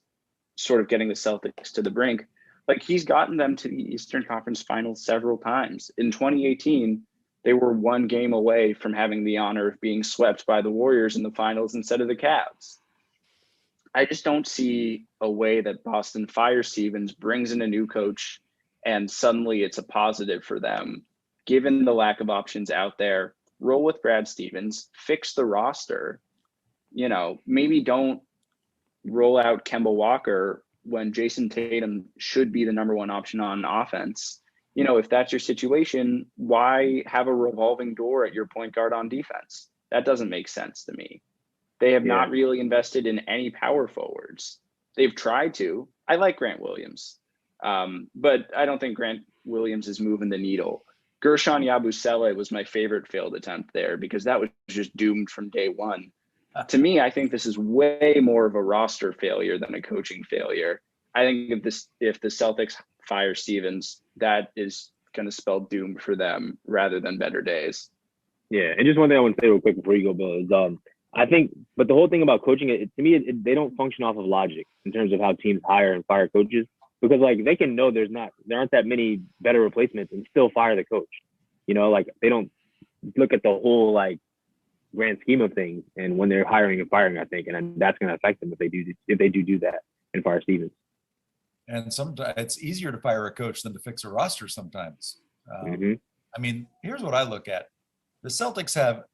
sort of getting the Celtics to the brink. Like, he's gotten them to the Eastern Conference Finals several times. In 2018, they were 1 game away from having the honor of being swept by the Warriors in the finals instead of the Cavs. I just don't see a way that Boston fires Stevens, brings in a new coach, and suddenly it's a positive for them. Given the lack of options out there, roll with Brad Stevens, fix the roster. Maybe don't roll out Kemba Walker when Jason Tatum should be the number 1 option on offense. If that's your situation, why have a revolving door at your point guard on defense? That doesn't make sense to me. They have not really invested in any power forwards. They've tried to. I like Grant Williams, but I don't think Grant Williams is moving the needle. Gershon Yabusele was my favorite failed attempt there because that was just doomed from day one. To me, I think this is way more of a roster failure than a coaching failure. I think if the Celtics fire Stevens, that is going to spell doom for them rather than better days. Yeah, and just one thing I want to say real quick before you go, Bill, is I think, but the whole thing about coaching, to me, they don't function off of logic in terms of how teams hire and fire coaches, because like they can know there aren't that many better replacements and still fire the coach. Like they don't look at the whole like grand scheme of things, and when they're hiring and firing, I think, and that's going to affect them if they do that and fire Stevens. And sometimes it's easier to fire a coach than to fix a roster sometimes. I mean, here's what I look at. The Celtics have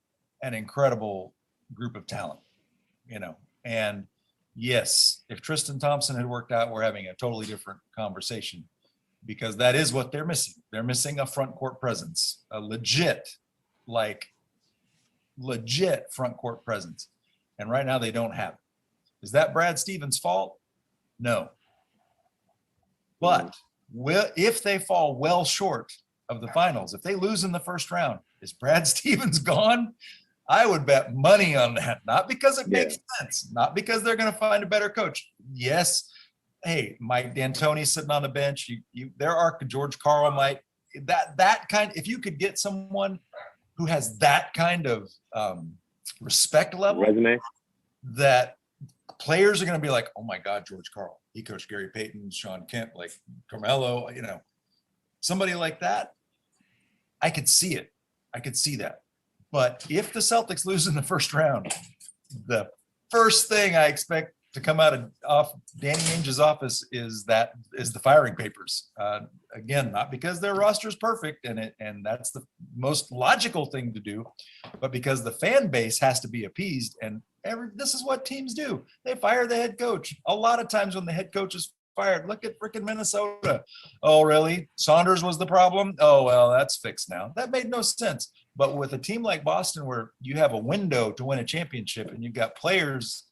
an incredible group of talent, and yes, if Tristan Thompson had worked out, we're having a totally different conversation because that is what they're missing. They're missing a front court presence, a legit front court presence. And right now they don't have it. Is that Brad Stevens' fault? No. But if they fall well short of the finals, if they lose in the first round, is Brad Stevens gone? I would bet money on that. Not because it makes sense, not because they're going to find a better coach. Yes. Hey, Mike D'Antoni's sitting on the bench. There are George Karl might that kind. If you could get someone who has that kind of respect level, resume, that players are going to be like, oh my God, George Karl. He coached Gary Payton, Sean Kemp, like Carmelo, somebody like that. I could see it. I could see that. But if the Celtics lose in the first round, the first thing I expect to come out of Danny Ainge's office is the firing papers. Again, not because their roster is perfect and that's the most logical thing to do, but because the fan base has to be appeased. And this is what teams do. They fire the head coach. A lot of times when the head coach is fired. Look at freaking Minnesota. Oh, really? Saunders was the problem? Oh, well, that's fixed now. That made no sense. But with a team like Boston, where you have a window to win a championship and you've got players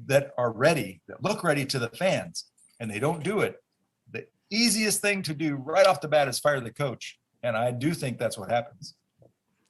that are ready, that look ready to the fans, and they don't do it, the easiest thing to do right off the bat is fire the coach. And I do think that's what happens.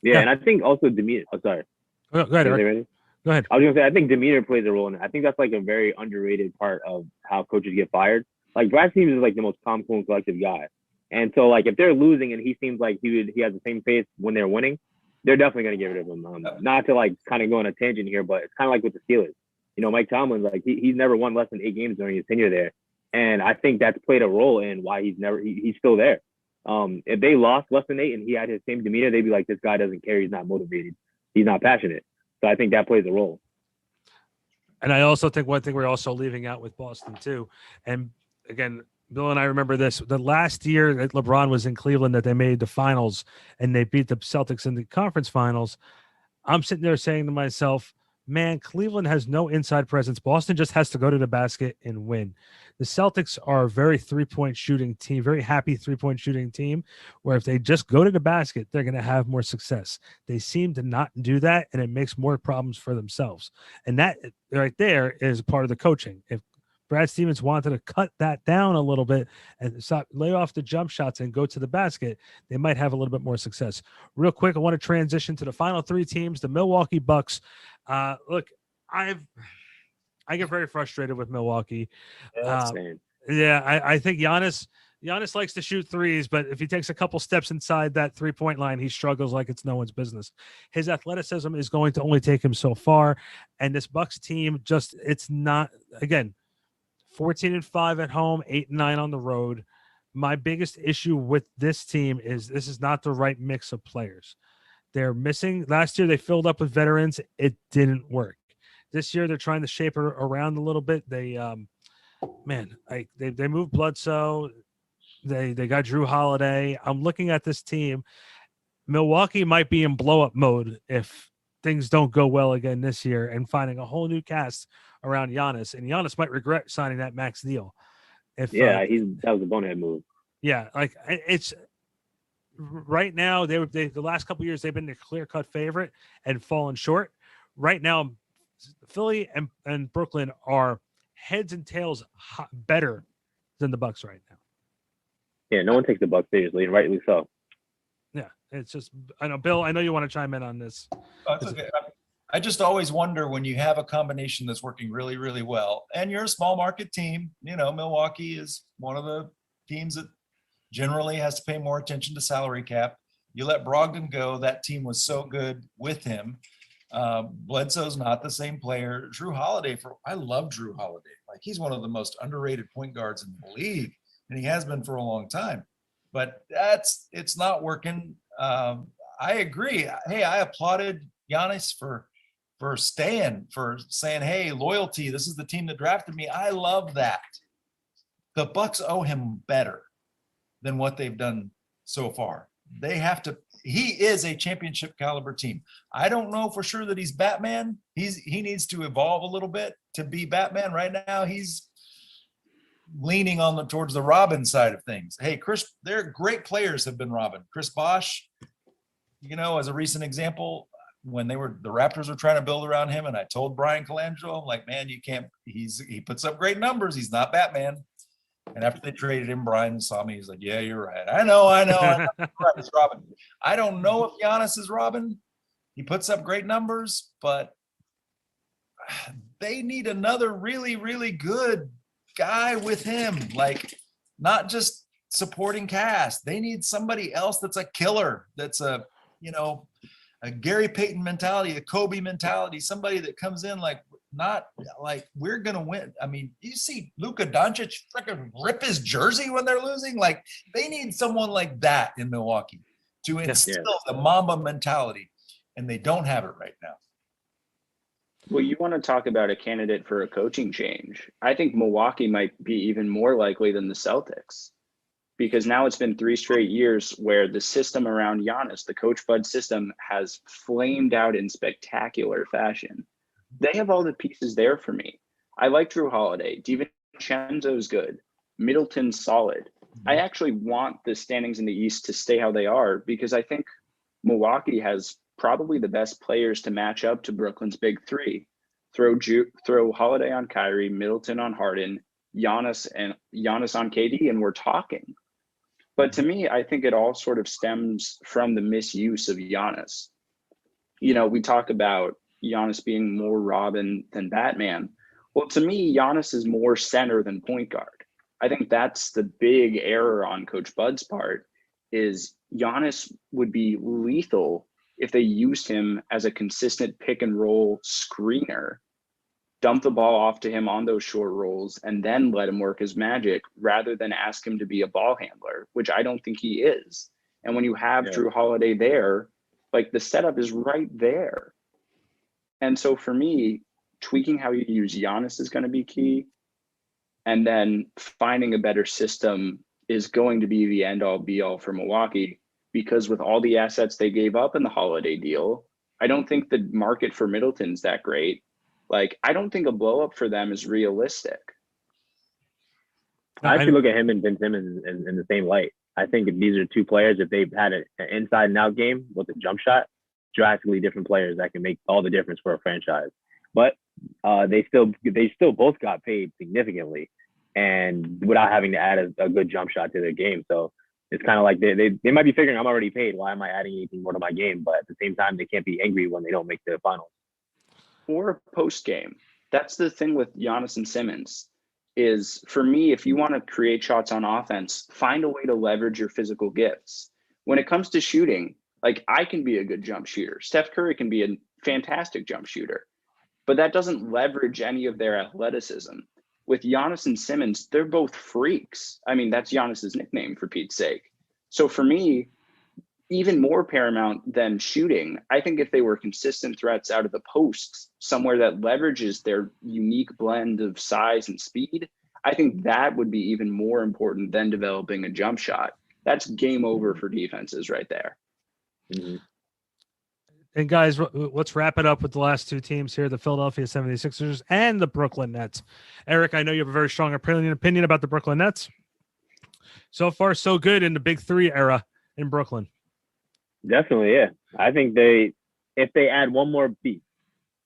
Yeah, and I think also demeanor. Oh, sorry. Go ahead, Is it Eric. ready? Go ahead. I was gonna say I think demeanor plays a role in it. I think that's like a very underrated part of how coaches get fired. Like Brad Stevens is like the most calm, cool, and collective guy. And so like if they're losing and he seems like he has the same pace when they're winning, they're definitely gonna get rid of him. Not to like kind of go on a tangent here, but it's kind of like with the Steelers. You know, Mike Tomlin, like he's never won less than 8 games during his tenure there, and I think that's played a role in why he's still there. If they lost less than 8 and he had his same demeanor, they'd be like, this guy doesn't care. He's not motivated. He's not passionate. So I think that plays a role. And I also think one thing we're also leaving out with Boston too. And again, Bill and I remember this, the last year that LeBron was in Cleveland that they made the finals and they beat the Celtics in the conference finals. I'm sitting there saying to myself, man, Cleveland has no inside presence. Boston just has to go to the basket and win. The Celtics are a very three-point shooting team, very happy three-point shooting team, where if they just go to the basket, they're going to have more success. They seem to not do that, and it makes more problems for themselves. And that right there is part of the coaching. If Brad Stevens wanted to cut that down a little bit and stop, lay off the jump shots and go to the basket, they might have a little bit more success. Real quick, I want to transition to the final 3 teams, the Milwaukee Bucks. Look, I get very frustrated with Milwaukee. I think Giannis likes to shoot threes, but if he takes a couple steps inside that 3-point line, he struggles like it's no one's business. His athleticism is going to only take him so far. And this Bucks team it's not, again, 14-5 at home, 8-9 on the road. My biggest issue with this team is this is not the right mix of players. They're missing. Last year, they filled up with veterans. It didn't work. This year, they're trying to shape her around a little bit. They moved Bledsoe. They got Drew Holiday. I'm looking at this team. Milwaukee might be in blow-up mode if things don't go well again this year and finding a whole new cast around Giannis. And Giannis might regret signing that max deal. That was a bonehead move. Yeah, like it's right now. The last couple of years they've been the clear-cut favorite and fallen short. Right now, Philly and Brooklyn are heads and tails better than the Bucks right now. Yeah, no one takes the Bucks seriously, and rightly so. Yeah, it's just I know, Bill. I know you want to chime in on this. Oh, it's okay. I just always wonder when you have a combination that's working really, really well, and you're a small market team. You know, Milwaukee is one of the teams that generally has to pay more attention to salary cap. You let Brogdon go. That team was so good with him. Bledsoe's not the same player. Drew Holiday, I love Drew Holiday. Like he's one of the most underrated point guards in the league, and he has been for a long time. But it's not working. I agree. Hey, I applauded Giannis for staying, for saying, hey, loyalty. This is the team that drafted me. I love that. The Bucks owe him better than what they've done so far. They have to. He is a championship caliber team. I don't know for sure that he's Batman. He needs to evolve a little bit to be Batman. Right now, he's leaning towards the Robin side of things. Hey, their great players have been Robin. Chris Bosh, as a recent example, when the Raptors were trying to build around him, and I told Brian Colangelo, I'm like, man, you can't. He puts up great numbers. He's not Batman. And after they traded him, Brian saw me. He's like, yeah, you're right. I know. It's Robin. I don't know if Giannis is Robin. He puts up great numbers, but they need another really, really good guy with him. Like, not just supporting cast. They need somebody else that's a killer. That's a Gary Payton mentality, a Kobe mentality, somebody that comes in not like we're going to win. I mean, you see Luka Doncic freaking rip his jersey when they're losing. Like, they need someone like that in Milwaukee to instill the Mamba mentality, and they don't have it right now. Well, you want to talk about a candidate for a coaching change. I think Milwaukee might be even more likely than the Celtics, because now it's been 3 straight years where the system around Giannis, the Coach Bud system, has flamed out in spectacular fashion. They have all the pieces there for me. I like Drew Holiday. DiVincenzo's good. Middleton's solid. I actually want the standings in the East to stay how they are because I think Milwaukee has probably the best players to match up to Brooklyn's big three. Throw Holiday on Kyrie, Middleton on Harden, Giannis on KD, and we're talking. But to me, I think it all sort of stems from the misuse of Giannis. You know, we talk about Giannis being more Robin than Batman. Well, to me, Giannis is more center than point guard. I think that's the big error on Coach Bud's part is Giannis would be lethal if they used him as a consistent pick and roll screener, dump the ball off to him on those short rolls, and then let him work his magic rather than ask him to be a ball handler, which I don't think he is. And when you have Drew Holiday there, like the setup is right there. And so for me, tweaking how you use Giannis is going to be key. And then finding a better system is going to be the end all be all for Milwaukee, because with all the assets they gave up in the Holiday deal, I don't think the market for Middleton's that great. Like, I don't think a blow up for them is realistic. I actually look at him and Ben Simmons in the same light. I think if these are two players, if they've had an inside and out game with a jump shot, drastically different players that can make all the difference for a franchise. But they still both got paid significantly, and without having to add a good jump shot to their game. So it's kind of like they might be figuring, I'm already paid. Why am I adding anything more to my game? But at the same time, they can't be angry when they don't make the finals. Or post game. That's the thing with Giannis and Simmons. Is for me, if you want to create shots on offense, find a way to leverage your physical gifts. When it comes to shooting, like I can be a good jump shooter. Steph Curry can be a fantastic jump shooter, but that doesn't leverage any of their athleticism. With Giannis and Simmons, they're both freaks. I mean, that's Giannis's nickname, for Pete's sake. So for me, even more paramount than shooting, I think if they were consistent threats out of the post, somewhere that leverages their unique blend of size and speed, I think that would be even more important than developing a jump shot. That's game over for defenses right there. Mm-hmm. And guys, let's wrap it up with the last two teams here, the Philadelphia 76ers and the Brooklyn Nets. Eric, I know you have a very strong opinion about the Brooklyn Nets. So far, so good in the Big Three era in Brooklyn. Definitely, yeah. I think if they add one more piece,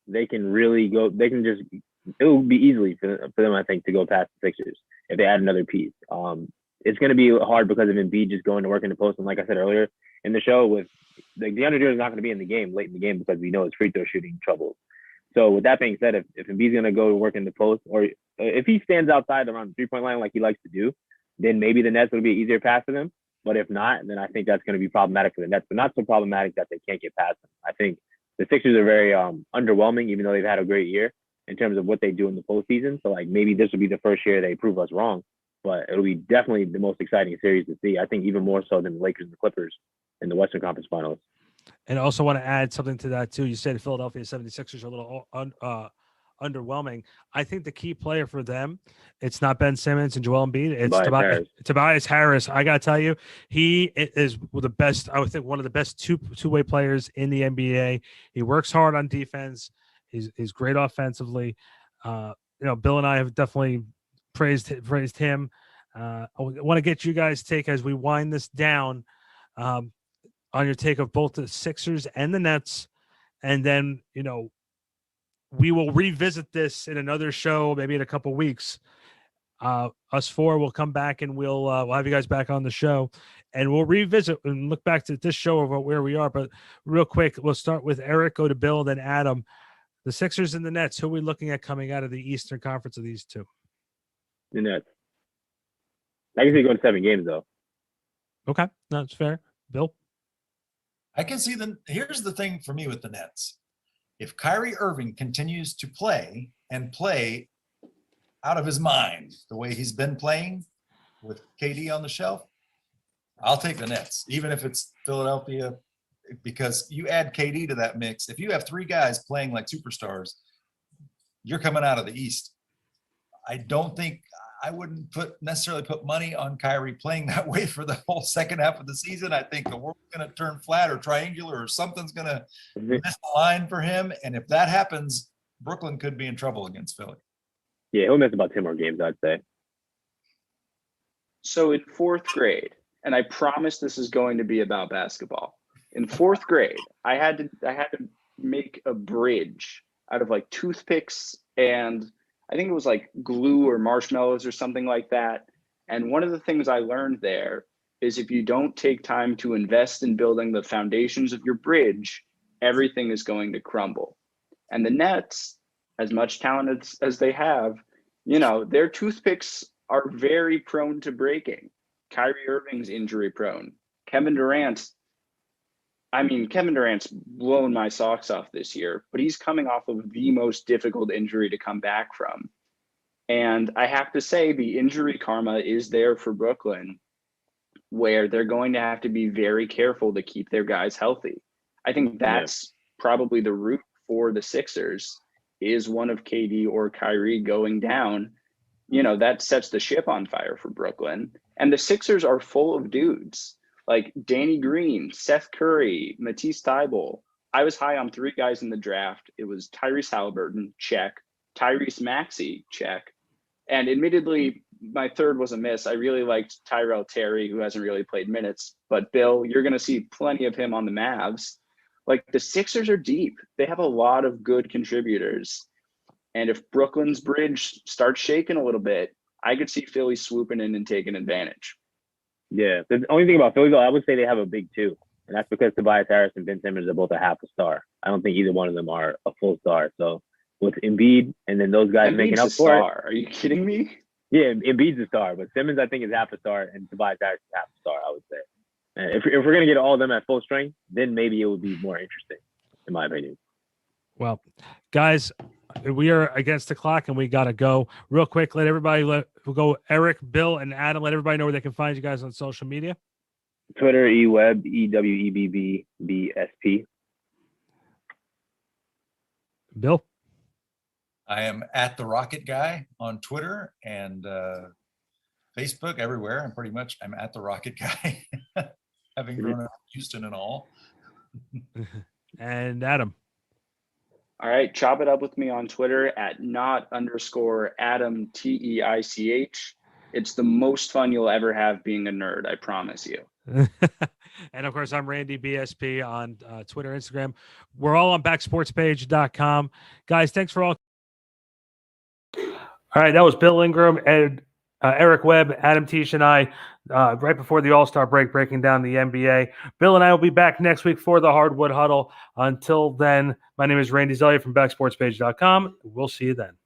they can really go. They can just. It will be easily for them, I think, to go past the Sixers if they add another piece. It's going to be hard because of Embiid just going to work in the post, and like I said earlier in the show, with DeAndre Jordan is not going to be in the game late in the game because we know his free throw shooting troubles. So with that being said, if Embiid's going to go to work in the post, or if he stands outside around the 3-point line like he likes to do, then maybe the Nets will be an easier pass for them. But if not, then I think that's going to be problematic for the Nets, but not so problematic that they can't get past them. I think the Sixers are very underwhelming, even though they've had a great year in terms of what they do in the postseason. So like maybe this will be the first year they prove us wrong, but it'll be definitely the most exciting series to see. I think even more so than the Lakers and the Clippers in the Western Conference Finals. And I also want to add something to that too. You said the Philadelphia 76ers are a little underwhelming. I think the key player for them, it's not Ben Simmons and Joel Embiid. It's Tobias Harris. I got to tell you, he is the best. I would think one of the best two-way players in the NBA. He works hard on defense. He's great offensively. Bill and I have definitely praised him. I want to get you guys' take as we wind this down on your take of both the Sixers and the Nets, and then we will revisit this in another show, maybe in a couple weeks. Us four will come back and we'll have you guys back on the show, and we'll revisit and look back to this show about where we are. But real quick, we'll start with Eric, go to Bill, then Adam. The Sixers and the Nets, who are we looking at coming out of the Eastern Conference of these two? The Nets. I can see going 7 games, though. Okay, that's fair. Bill? I can see here's the thing for me with the Nets. If Kyrie Irving continues to play out of his mind the way he's been playing with KD on the shelf, I'll take the Nets, even if it's Philadelphia, because you add KD to that mix. If you have 3 guys playing like superstars, you're coming out of the East. I wouldn't necessarily put money on Kyrie playing that way for the whole second half of the season. I think the world's going to turn flat or triangular, or something's going to miss the line for him. And if that happens, Brooklyn could be in trouble against Philly. Yeah, he'll miss about 10 more games, I'd say. So in fourth grade, and I promise this is going to be about basketball. In fourth grade, I had to make a bridge out of like toothpicks and I think it was like glue or marshmallows or something like that. And one of the things I learned there is if you don't take time to invest in building the foundations of your bridge, everything is going to crumble. And the Nets, as much talent as they have, their toothpicks are very prone to breaking. Kyrie Irving's injury prone. Kevin Durant's blown my socks off this year, but he's coming off of the most difficult injury to come back from. And I have to say the injury karma is there for Brooklyn, where they're going to have to be very careful to keep their guys healthy. I think that's probably the route for the Sixers is one of KD or Kyrie going down. That sets the ship on fire for Brooklyn. And the Sixers are full of dudes like Danny Green, Seth Curry, Matisse Thybulle. I was high on 3 guys in the draft. It was Tyrese Halliburton, check. Tyrese Maxey, check. And admittedly, my third was a miss. I really liked Tyrell Terry, who hasn't really played minutes. But Bill, you're going to see plenty of him on the Mavs. Like the Sixers are deep. They have a lot of good contributors. And if Brooklyn's bridge starts shaking a little bit, I could see Philly swooping in and taking advantage. Yeah. The only thing about Philly, though, I would say they have a big 2. And that's because Tobias Harris and Ben Simmons are both a half a star. I don't think either one of them are a full star. So with Embiid and then those guys making up for it. Are you kidding me? Yeah, Embiid's a star, but Simmons I think is half a star and Tobias Harris is half a star, I would say. And if we're going to get all of them at full strength, then maybe it would be more interesting, in my opinion. Well, guys, we are against the clock and we got to go real quick. We'll go Eric, Bill, and Adam. Let everybody know where they can find you guys on social media. Twitter, Webb, EWEBBBSP. Bill? I am at the Rocket Guy on Twitter and Facebook, everywhere. And pretty much I'm at the Rocket Guy, having grown up in Houston and all. And Adam? All right, chop it up with me on Twitter at @not_Adam TEICH. It's the most fun you'll ever have being a nerd, I promise you. And of course, I'm Randy BSP on Twitter, Instagram. We're all on backsportspage.com. Guys, thanks for all. All right, that was Bill Ingram, Ed, Eric Webb, Adam Teich, and I right before the All-Star break breaking down the NBA. Bill and I will be back next week for the Hardwood Huddle. Until then, my name is Randy Zelia from backsportspage.com. We'll see you then.